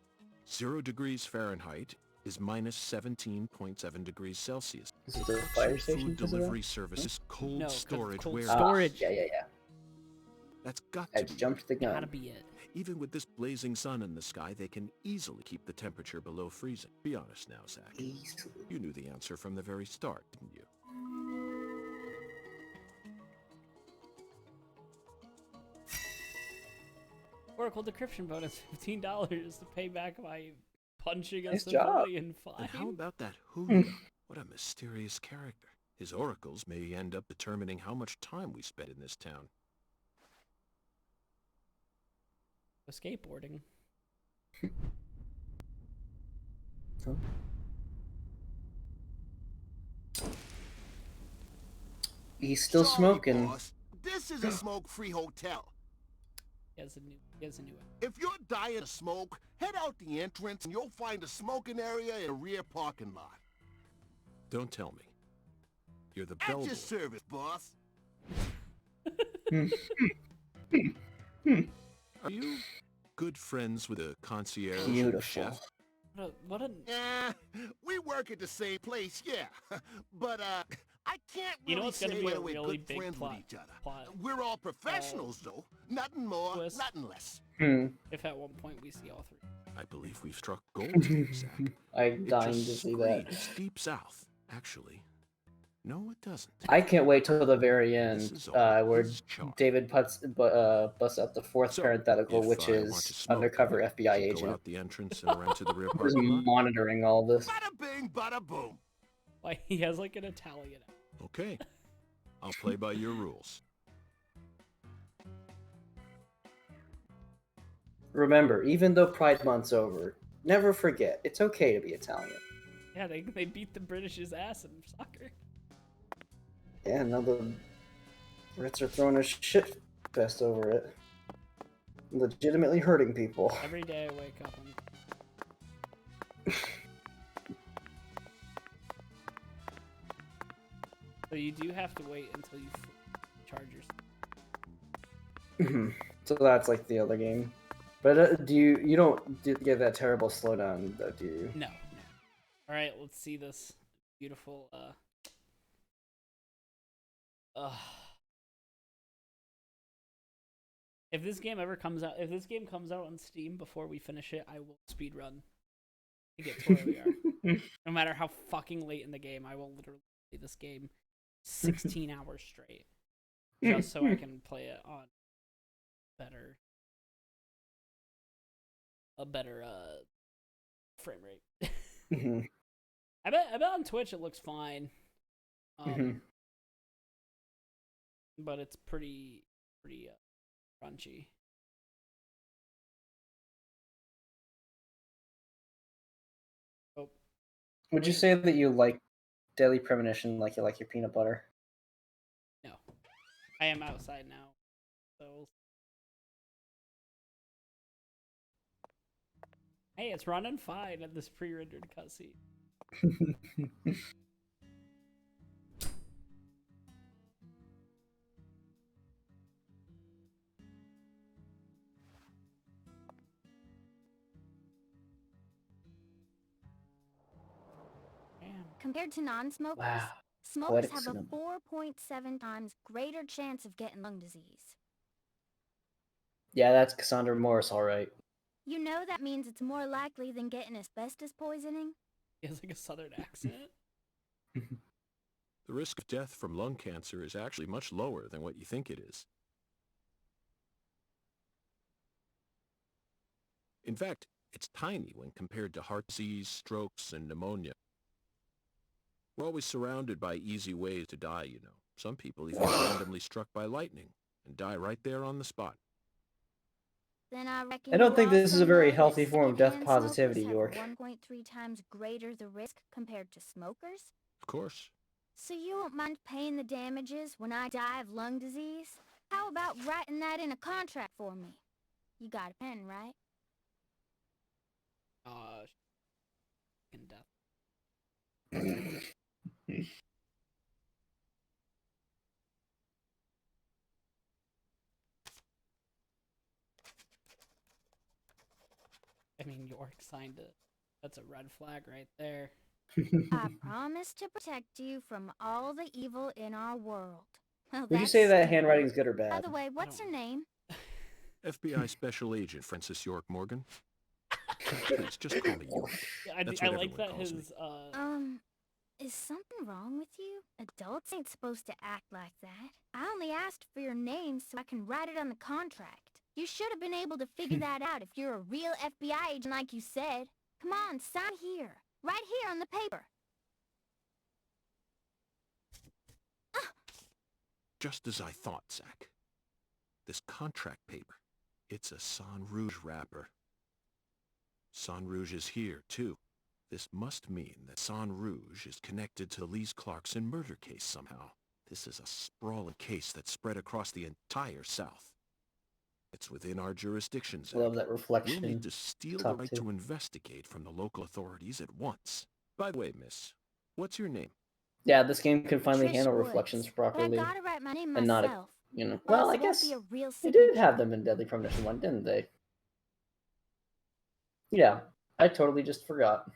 0 degrees Fahrenheit is minus 17.7 degrees Celsius. Is it the fire station? Food because of that? delivery services, cold No, 'cause it's storage cold warehouse. storage. Yeah. That's got I to be. jumped the Gotta gun. be it. Even with this blazing sun in the sky, they can easily keep the temperature below freezing. Be honest now, Zach. Easily. You knew the answer from the very start, didn't you? Oracle decryption bonus $15 to pay back my punching a Nice job. civilian And how fine. about that Huda? What a mysterious character. His oracles may end up determining how much time we spend in this town. Skateboarding. Huh? He's still Sorry, smoking. boss. This is a smoke-free hotel. He has a new If you're dying to smoke, head out the entrance and you'll find a smoking area in a rear parking lot. Don't tell me. You're the At bellboy. your service, boss. Are you good friends with a concierge Beautiful. chef? What a We work at the same place, yeah. But, I can't You know really what's gonna say be whether a we're really good big friends plot- with each other. plot, We're all professionals, though. Nothing more, twist. nothing less. if at one point we see all three. I believe we've struck gold here, Zach. I'm It dying to just see that. screams deep south, actually. No, it doesn't. I can't wait till the very This end, is all where his charm. David busts out the fourth So, parenthetical, if which I want to is smoke, undercover FBI should go agent, out the entrance and around to the rear who's parking lot? monitoring all this. Bada bing, bada boom. Like he has like an Italian. Okay. I'll play by your rules. Remember, even though Pride Month's over, never forget, it's okay to be Italian. Yeah, they beat the British's ass in soccer. Yeah, now the Brits are throwing a shit fest over it. Legitimately hurting people. Every day I wake up and so you do have to wait until you charge your. So that's like the other game. But you don't get that terrible slowdown though, do you? No. All right, let's see this beautiful. If this game ever comes out, if this game comes out on Steam before we finish it, I will speedrun to get to where we are. No matter how fucking late in the game, I will literally play this game 16 hours straight, just so I can play it on a better frame rate. I bet on Twitch it looks fine, but it's pretty crunchy. Oh, Would you say that you like Daily Premonition like you like your peanut butter? no, I am outside now, so. Hey, it's running fine at this pre-rendered cutscene. Damn. Compared to non-smokers, Wow. smokers Poetic have cinema. a 4.7 times greater chance of getting lung disease. Yeah, that's Cassandra Morris, all right. You know that means it's more likely than getting asbestos poisoning? He has like a southern accent. The risk of death from lung cancer is actually much lower than what you think it is. In fact, it's tiny when compared to heart disease, strokes, and pneumonia. We're always surrounded by easy ways to die, you know. Some people even get randomly struck by lightning and die right there on the spot. Then I reckon I don't you think this is also a very know healthy that form of death secondhand smokers positivity, have York. 1.3 times greater the risk compared to smokers? Of course. So you won't mind paying the damages when I die of lung disease? How about writing that in a contract for me? You got a pen, right? In death. I mean, York signed it. That's a red flag right there. I promise to protect you from all the evil in our world. Well, Would you that's say that stupid. handwriting's good or By bad? the way, what's your name? FBI Special Agent Francis York Morgan. Please, just call me York. Yeah, That's I what like everyone that calls me. his Is something wrong with you? Adults ain't supposed to act like that. I only asked for your name so I can write it on the contract. You should have been able to figure that out if you're a real FBI agent like you said. Come on, sign here. Right here on the paper. Just as I thought, Zach. This contract paper, it's a Sang Rouge wrapper. Sang Rouge is here, too. This must mean that Sang Rouge is connected to the Lise Clarkson murder case somehow. This is a sprawling case that spread across the entire South. It's within our jurisdiction, Zach. Love that reflection. We'll need to steal the Top right two. to investigate from the local authorities at once. By the way, miss, what's your name? Yeah, this game can finally Trish handle Woods. reflections But I properly. gotta write my name And not, myself. you know. Plus, Well, I it won't guess be a real they did signature. have them in Deadly Premonition 1, didn't they? Yeah, I totally just forgot.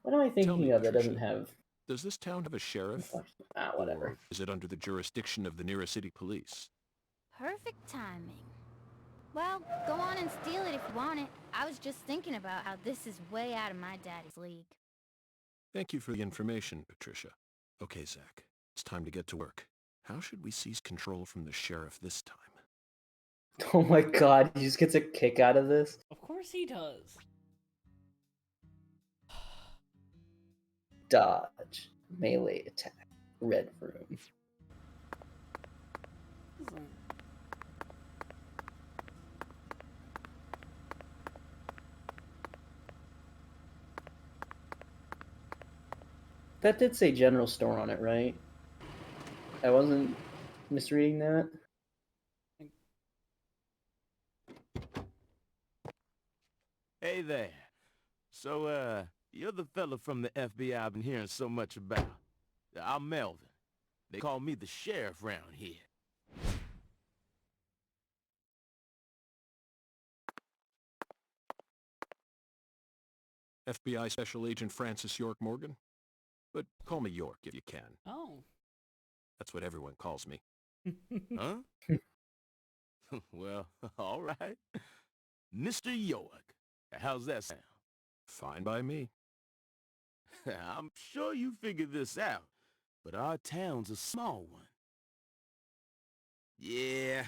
What am I Tell thinking me, of that doesn't Patricia, have does this town have a sheriff? reflection? Ah, whatever. Or is it under the jurisdiction of the nearest city police? Perfect timing. Well, go on and steal it if you want it. I was just thinking about how this is way out of my daddy's league. Thank you for the information, Patricia. Okay, Zach, it's time to get to work. How should we seize control from the sheriff this time? Oh my god, he just gets a kick out of this? Of course he does. Dodge. Melee attack. Red room. That did say general store on it, right? I wasn't misreading that? Hey there. So, you're the fella from the FBI I've been hearing so much about. I'm Melvin. They call me the sheriff round here. FBI Special Agent Francis York Morgan? But call me York if you can. Oh. That's what everyone calls me. Huh? Well, all right. Mr. York. How's that sound? Fine by me. I'm sure you figured this out, but our town's a small one. Yeah,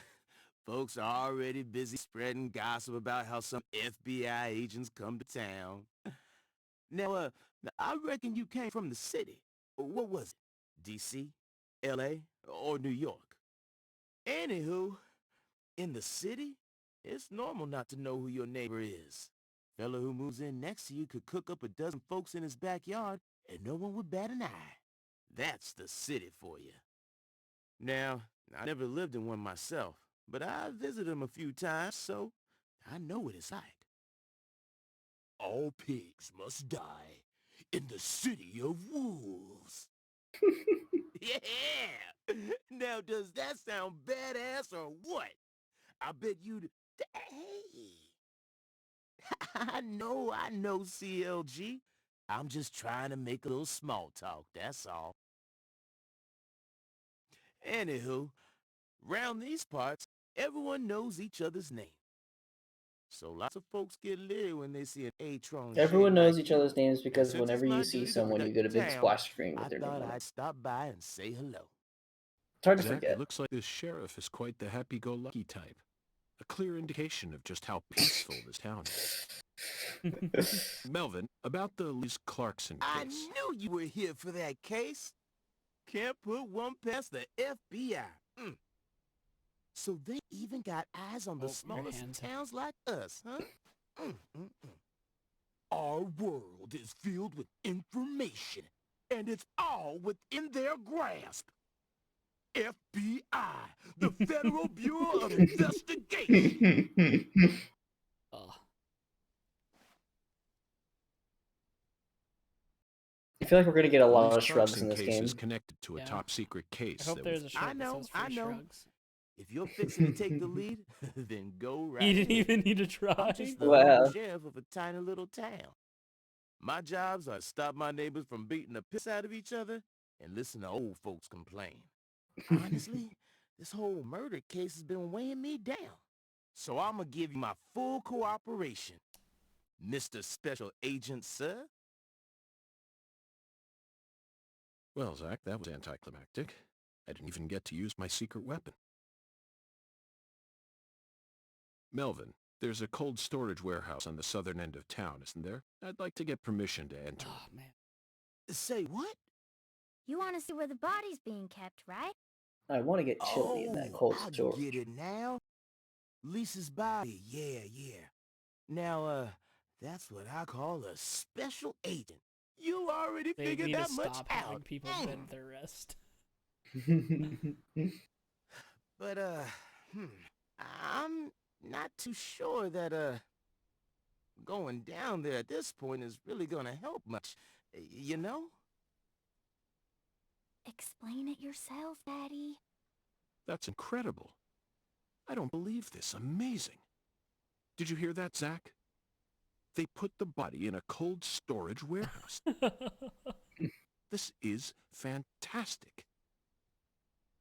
folks are already busy spreading gossip about how some FBI agents come to town. Now, I reckon you came from the city. What was it? D.C., L.A., or New York? Anywho, in the city, it's normal not to know who your neighbor is. Fella who moves in next to you could cook up a dozen folks in his backyard and no one would bat an eye. That's the city for you. Now, I never lived in one myself, but I visited them a few times, so I know what it's like. All pigs must die in the city of wolves. Yeah! Now, does that sound badass or what? I bet you'd... Hey! I know, CLG. I'm just trying to make a little small talk, that's all. Anywho, round these parts, everyone knows each other's name. So lots of folks get leery when they see an A-tron Everyone shade knows like each you. other's names And because since whenever it's you my see duty to someone, you protect get a the big town, splash screen with I their name thought on it. I'd stop by and say hello. It's hard to Zach, forget. it looks like this sheriff is quite the happy-go-lucky type. A clear indication of just how peaceful this town is. Melvin, about the Liz Clarkson I case. knew you were here for that case. Can't put one past the FBI. So they even got eyes on the Oh, your smallest hands. towns like us, huh? Our world is filled with information, and it's all within their grasp. FBI, the Federal Bureau of Investigation. Oh, I feel like we're gonna get a The lot Liz of shrugs Clarkson in this case game. is connected to a Yeah. top secret I case hope that there's was... a shrug I that know, says I free know. shrugs. If you're fixing to take the lead, then go right You didn't ahead. even need to try. I'm just the Wow. local sheriff of a tiny little town. My jobs are to stop my neighbors from beating the piss out of each other and listen to old folks complain. Honestly, this whole murder case has been weighing me down. So I'm gonna give you my full cooperation, Mr. Special Agent, sir. Well, Zach, that was anticlimactic. I didn't even get to use my secret weapon. Melvin, there's a cold storage warehouse on the southern end of town, isn't there? I'd like to get permission to enter. Oh man. Say what? You want to see where the body's being kept, right? I want to get chili in that cold I storage. get it now. Lisa's body, yeah. Now, that's what I call a special agent. You already They figured need to that much stop having out. people bend their wrist. But, I'm not too sure that, going down there at this point is really gonna help much, you know? Explain it yourself, Daddy. That's incredible. I don't believe this. Amazing. Did you hear that, Zach? They put the body in a cold storage warehouse. This is fantastic.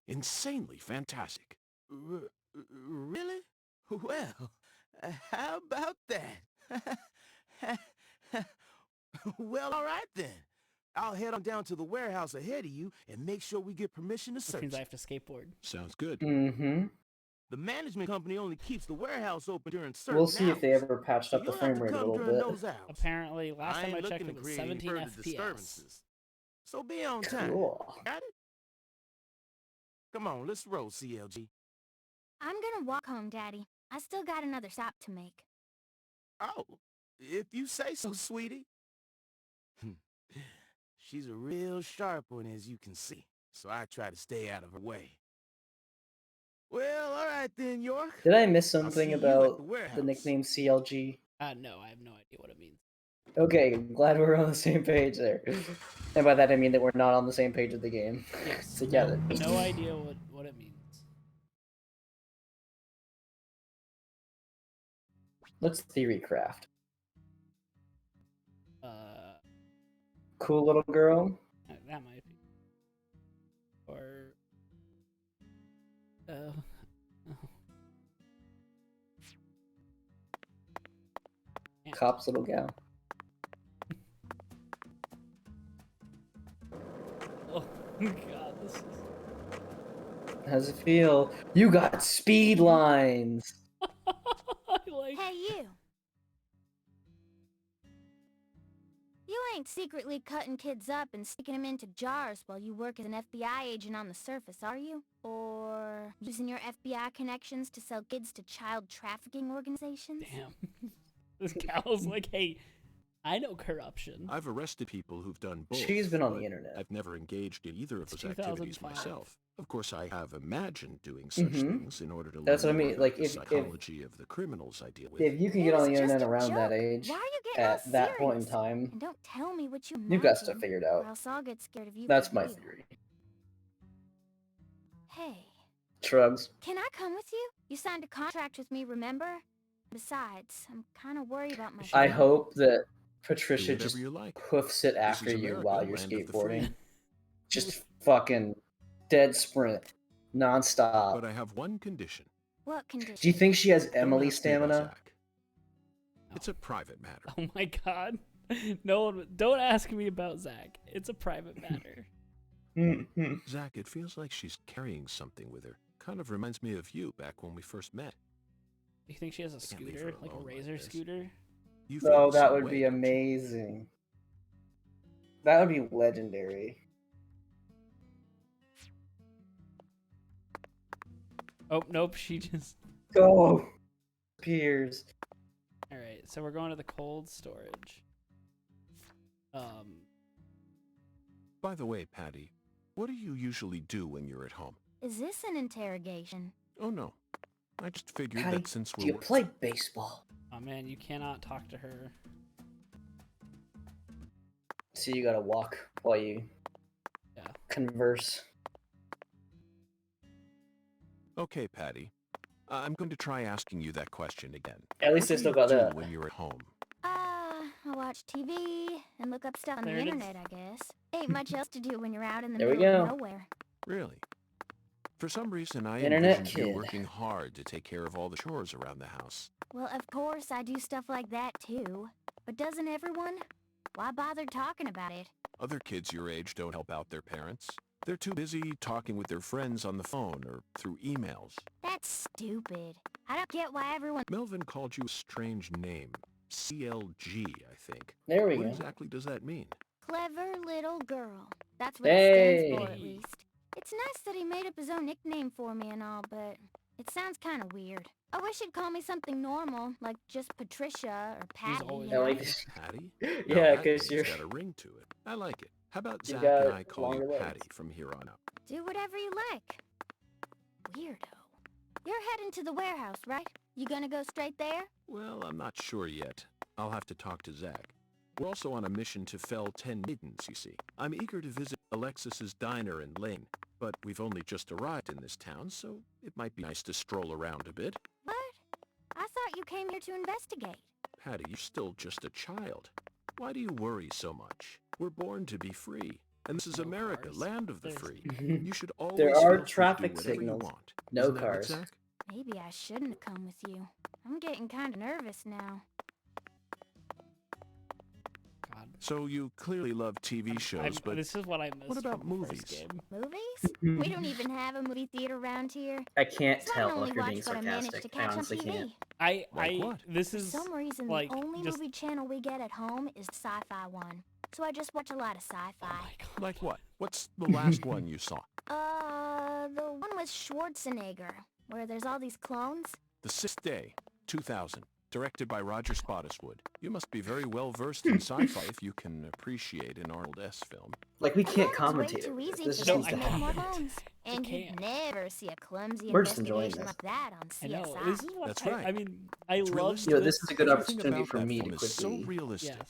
Insanely fantastic. Really? Well, how about that? Well, all right then. I'll head on down to the warehouse ahead of you and make sure we get permission to Which search. means I have to skateboard. Sounds good. Mm-hmm. The management company only keeps the warehouse open during certain We'll see if they hours, ever patched so up the you'll have frame to rate a come little during bit. those hours. Apparently, last I time I ain't checked, looking it to was create any 17 further FPS. disturbances. So be on time. Cool. Got it? Come on, let's roll, CLG. I'm gonna walk home, Daddy. I still got another stop to make. Oh, if you say so, sweetie. She's a real sharp one, as you can see, so I try to stay out of her way. Well, all right then, York. Did I miss I'll something see you at about the the warehouse. nickname CLG? No, I have no idea what it means. Okay, glad we're on the same page there. And by that I mean that we're not on the same page of the game. Yes. Together. No idea what it means. Let's theory craft. Cool. Cool little girl. That might be. Or. Can't. Cop's little gal. Oh god, this is. How's it feel? You got speed lines. I like. Hey, you! You ain't secretly cutting kids up and sticking them into jars while you work as an FBI agent on the surface, are you? Or using your FBI connections to sell kids to child trafficking organizations? Damn. This gal's like, hey, I know corruption. I've arrested people who've done both. She's been on but the internet. I've never engaged in either of It's those activities 2005. myself. Of course, I have imagined doing such things in order to That's learn what I more mean, about like, the if- psychology of the criminals I deal with. If you can It get on was the just internet a around that joke. age, Why are you getting all at that point in serious? time, And don't tell me what you you got stuff imagine, figured or out. else I'll get scared of you. That's for my real. theory. Hey, Shrugs. can I come with you? You signed a contract with me, remember? Besides, I'm kind of worried about my I family. hope that Do Patricia whatever just you like. hoofs it after is you America, while you're land of the free. skateboarding. Just fucking dead sprint. Nonstop. But I have one condition. What condition? Do you think she has Don't Emily ask me about stamina? Zach. It's a private matter. Oh my god. No one, don't ask me about Zach. It's a private matter. Zach, it feels like she's carrying something with her. Kind of reminds me of you back when we first met. You think she has a Can't leave scooter? her Like a alone like razor this. scooter? You feel No, the that same would way, be don't you? amazing. That would be legendary. Oh, nope, she just... Go! Piers. Alright, so we're going to the cold storage. By the way, Patty, what do you usually do when you're at home? Is this an interrogation? Oh no, I just figured Patty, that since do we're you play baseball? Oh man, you cannot talk to her. So you gotta walk while you converse. Okay, Patty, I'm going to try asking you that question again. At least What I do still you got do that. when you're at home? I watch TV and look up stuff on There the it is. internet, I guess. Ain't much else to do when you're out in the There we middle of go. nowhere. Really? For some reason, I Internet envisioned you kid. working hard to take care of all the chores around the house. Well, of course, I do stuff like that too. But doesn't everyone? Why bother talking about it? Other kids your age don't help out their parents. They're too busy talking with their friends on the phone or through emails. That's stupid. I don't get why everyone... Melvin called you a strange name. CLG, I think. There we What go. exactly does that mean? Clever little girl. That's what it stands for, at Hey. least. It's nice that he made up his own nickname for me and all, but it sounds kind of weird. I wish he'd call me something normal, like just Patricia or Patty. always you know? I like this. Patty? Yeah, Now that 'cause name's you're- got a ring to it. I like it. How about You Zach got and I call you longer legs. Patty from here on out? Do whatever you like. Weirdo. You're heading to the warehouse, right? You gonna go straight there? Well, I'm not sure yet. I'll have to talk to Zach. We're also on a mission to fell 10 maidens, you see. I'm eager to visit Alexis's diner in Lane, but we've only just arrived in this town, so it might be nice to stroll around a bit. What? I thought you came here to investigate. Patty, you're still just a child. Why do you worry so much? We're born to be free, and this is No America, cars. land of the There's- free. You should always There feel are free to traffic do whatever you signals. want. No Isn't that right, cars. Zach? Maybe I shouldn't have come with you. I'm getting kind of nervous now. God. So you clearly love TV shows, but this is what I missed. what about from the first movies? game. Movies? We don't even have a movie theater around here. I can't So I tell only if you're watch being what I managed to sarcastic. I catch on honestly TV. can't. Like what? This For is some reason, like the only just movie channel we get at home is the Sci-Fi one. So I just watch a lot of oh sci-fi. my God. Like what? What's the last one you saw? The one with Schwarzenegger, where there's all these clones. The Sixth Day, 2000, directed by Roger Spottiswoode. You must be very well versed in sci-fi if you can appreciate an Arnold S. film. Like, we can't It's commentate way too over this. easy This for just them needs to to make more happen. bones. And you'd can't. never see a clumsy We're just enjoying investigation this. like that on I CSI. know. This is what That's I right. mean, I It's love realistic. You know, this is a good Everything opportunity about for that me to film is so quickly... realistic. Yes.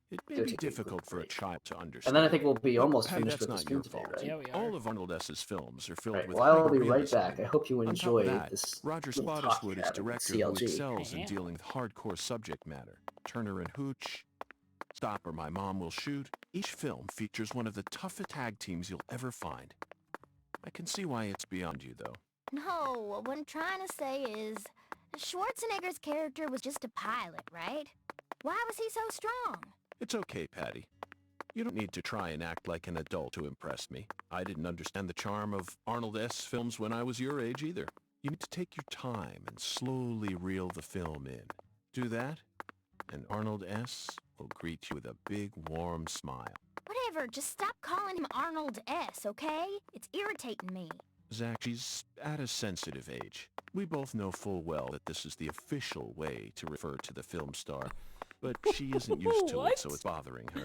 It may Go be take a quick difficult for a break. child to understand. And then I think we'll be But, almost Patty, finished that's with the not stream your today, fault. right? Yeah, we are. All of Arnold S.'s films are filled Right, with well, I'll be right hyper-realism. back. I hope you On top of enjoy that, this Roger little talk Spottiswoode you're is a having with director who CLG. excels I in am. dealing with hardcore subject matter. Turner and Hooch, Stop or My Mom Will Shoot. Each film features one of the toughest tag teams you'll ever find. I can see why it's beyond you, though. No, what I'm trying to say is, Schwarzenegger's character was just a pilot, right? Why was he so strong? It's okay, Patty. You don't need to try and act like an adult to impress me. I didn't understand the charm of Arnold S. films when I was your age either. You need to take your time and slowly reel the film in. Do that, and Arnold S. will greet you with a big, warm smile. Whatever, just stop calling him Arnold S., okay? It's irritating me. Zach, she's at a sensitive age. We both know full well that this is the official way to refer to the film star, but she isn't used to it, so it's bothering her.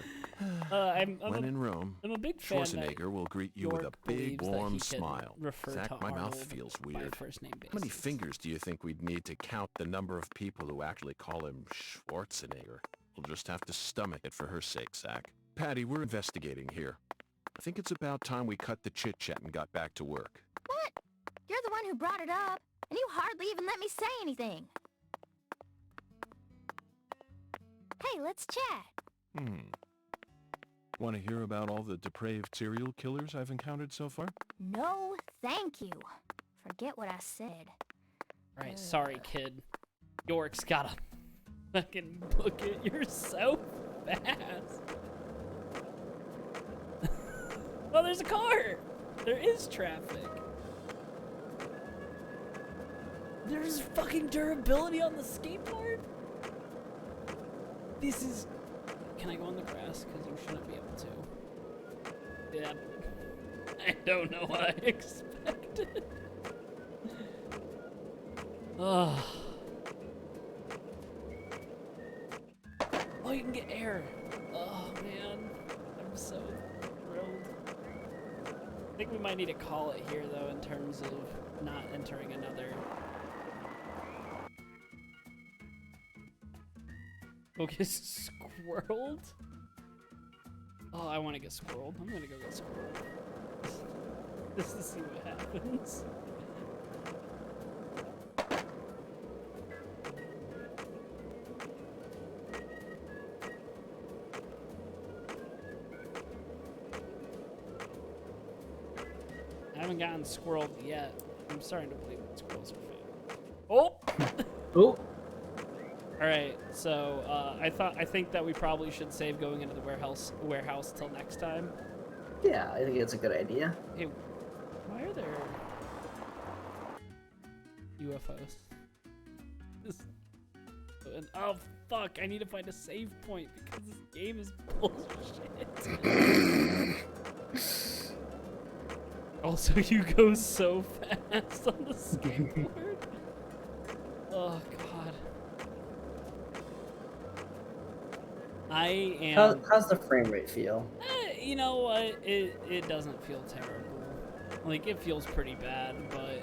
I'm When in Rome, a big fan that Schwarzenegger will greet you with a York big, believes that warm he can smile. refer Zach, to my mouth Arnold feels by weird. first name How many basis. fingers do you think we'd need to count the number of people who actually call him Schwarzenegger? We'll just have to stomach it for her sake, Zach. Patty, we're investigating here. I think it's about time we cut the chit-chat and got back to work. What? You're the one who brought it up, and you hardly even let me say anything. Hey, let's chat. Want to hear about all the depraved serial killers I've encountered so far? No, thank you. Forget what I said. Right, sorry, kid. York's gotta fucking book it. You're so fast. Oh, there's a car. There is traffic. There's fucking durability on the skateboard. This is... Can I go on the grass? Because you shouldn't be able to. Yeah. I don't know what I expected. Oh. Oh, you can get air. Oh, man. I'm so thrilled. I think we might need to call it here, though, in terms of not entering another... Go get squirreled? Oh, I want to get squirreled. I'm gonna go get squirreled. Just to see what happens. I haven't gotten squirreled yet. I'm starting to believe that squirrels are fake. Oh! Oh. All right, so I think that we probably should save going into the warehouse till next time. Yeah, I think it's a good idea. Hey, why are there UFOs? Oh fuck! I need to find a save point because this game is bullshit. Also, you go so fast on the skateboard. Oh god. I am. How's the frame rate feel? You know what? It doesn't feel terrible. Like, it feels pretty bad, but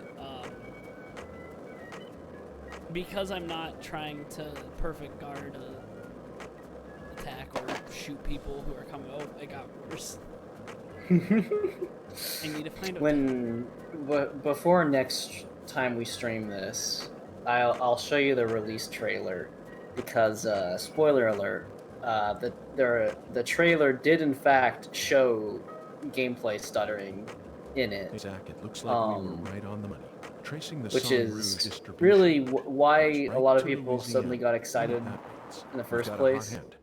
because I'm not trying to perfect guard attack or shoot people who are coming. Oh, it got worse. I need to find a... Before next time we stream this, I'll show you the release trailer, because spoiler alert, the trailer did in fact show gameplay stuttering in it. Zach, it looks like we were right on the money. Tracing the Which Song Rouge is distribution really why right a lot of to people Louisiana. suddenly got excited You know what that means. in the We've first got a hot place. hand.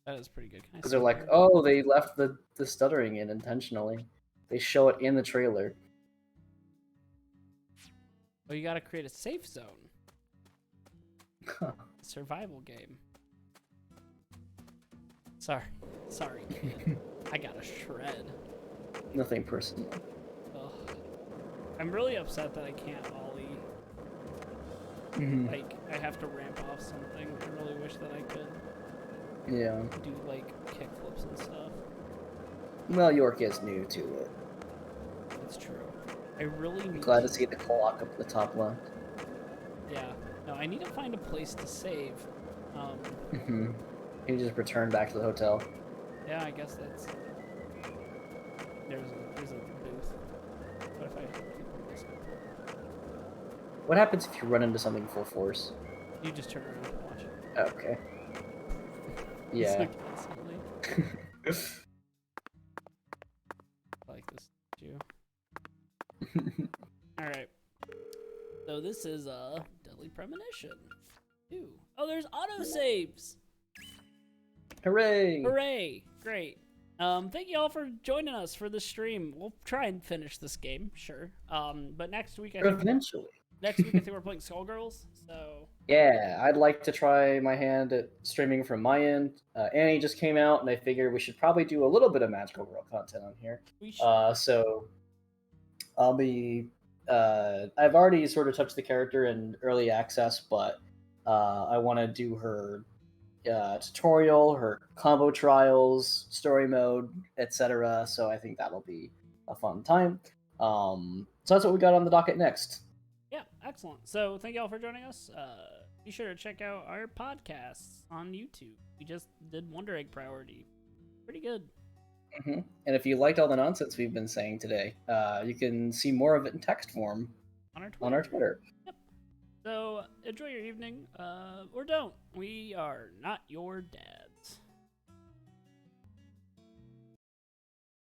That is pretty good. Can I Because they're see like, that? oh, they left the stuttering in intentionally. They show it in the trailer. Oh, you gotta create a safe zone. Survival game. Sorry, kid. I gotta shred. Nothing personal. Ugh. I'm really upset that I can't ollie. Mhm. Like, I have to ramp off something. I really wish that I could Yeah. do, like, kickflips and stuff. Well, York is new to it. That's true. I really need Glad to see the clock up the top left. Yeah. No, I need to find a place to save. Mhm. You just return back to the hotel. Yeah, I guess that's... There's a booth. What if I hit people in this? What happens if you run into something full force? You just turn around and watch it. Okay. Yeah. It's like instantly. I like this too. Alright. So this is Deadly Premonition 2. Oh, there's autosaves! Hooray! Hooray! Great. Thank you all for joining us for the stream. We'll try and finish this game, sure. But next week I think Eventually. we're playing Skullgirls, so Yeah, I'd like to try my hand at streaming from my end. Annie just came out, and I figured we should probably do a little bit of Magical Girl content on here. we should. So I'll be. I've already sort of touched the character in early access, but I want to do her tutorial, her combo trials, story mode, etc. So I think that'll be a fun time. So that's what we got on the docket next. Yeah, excellent. So thank you all for joining us. Be sure to check out our podcasts on YouTube. We just did Wonder Egg Priority. Pretty good. Mm-hmm. And if you liked all the nonsense we've been saying today, you can see more of it in text form On our Twitter. Yep. So enjoy your evening, or don't. We are not your dad.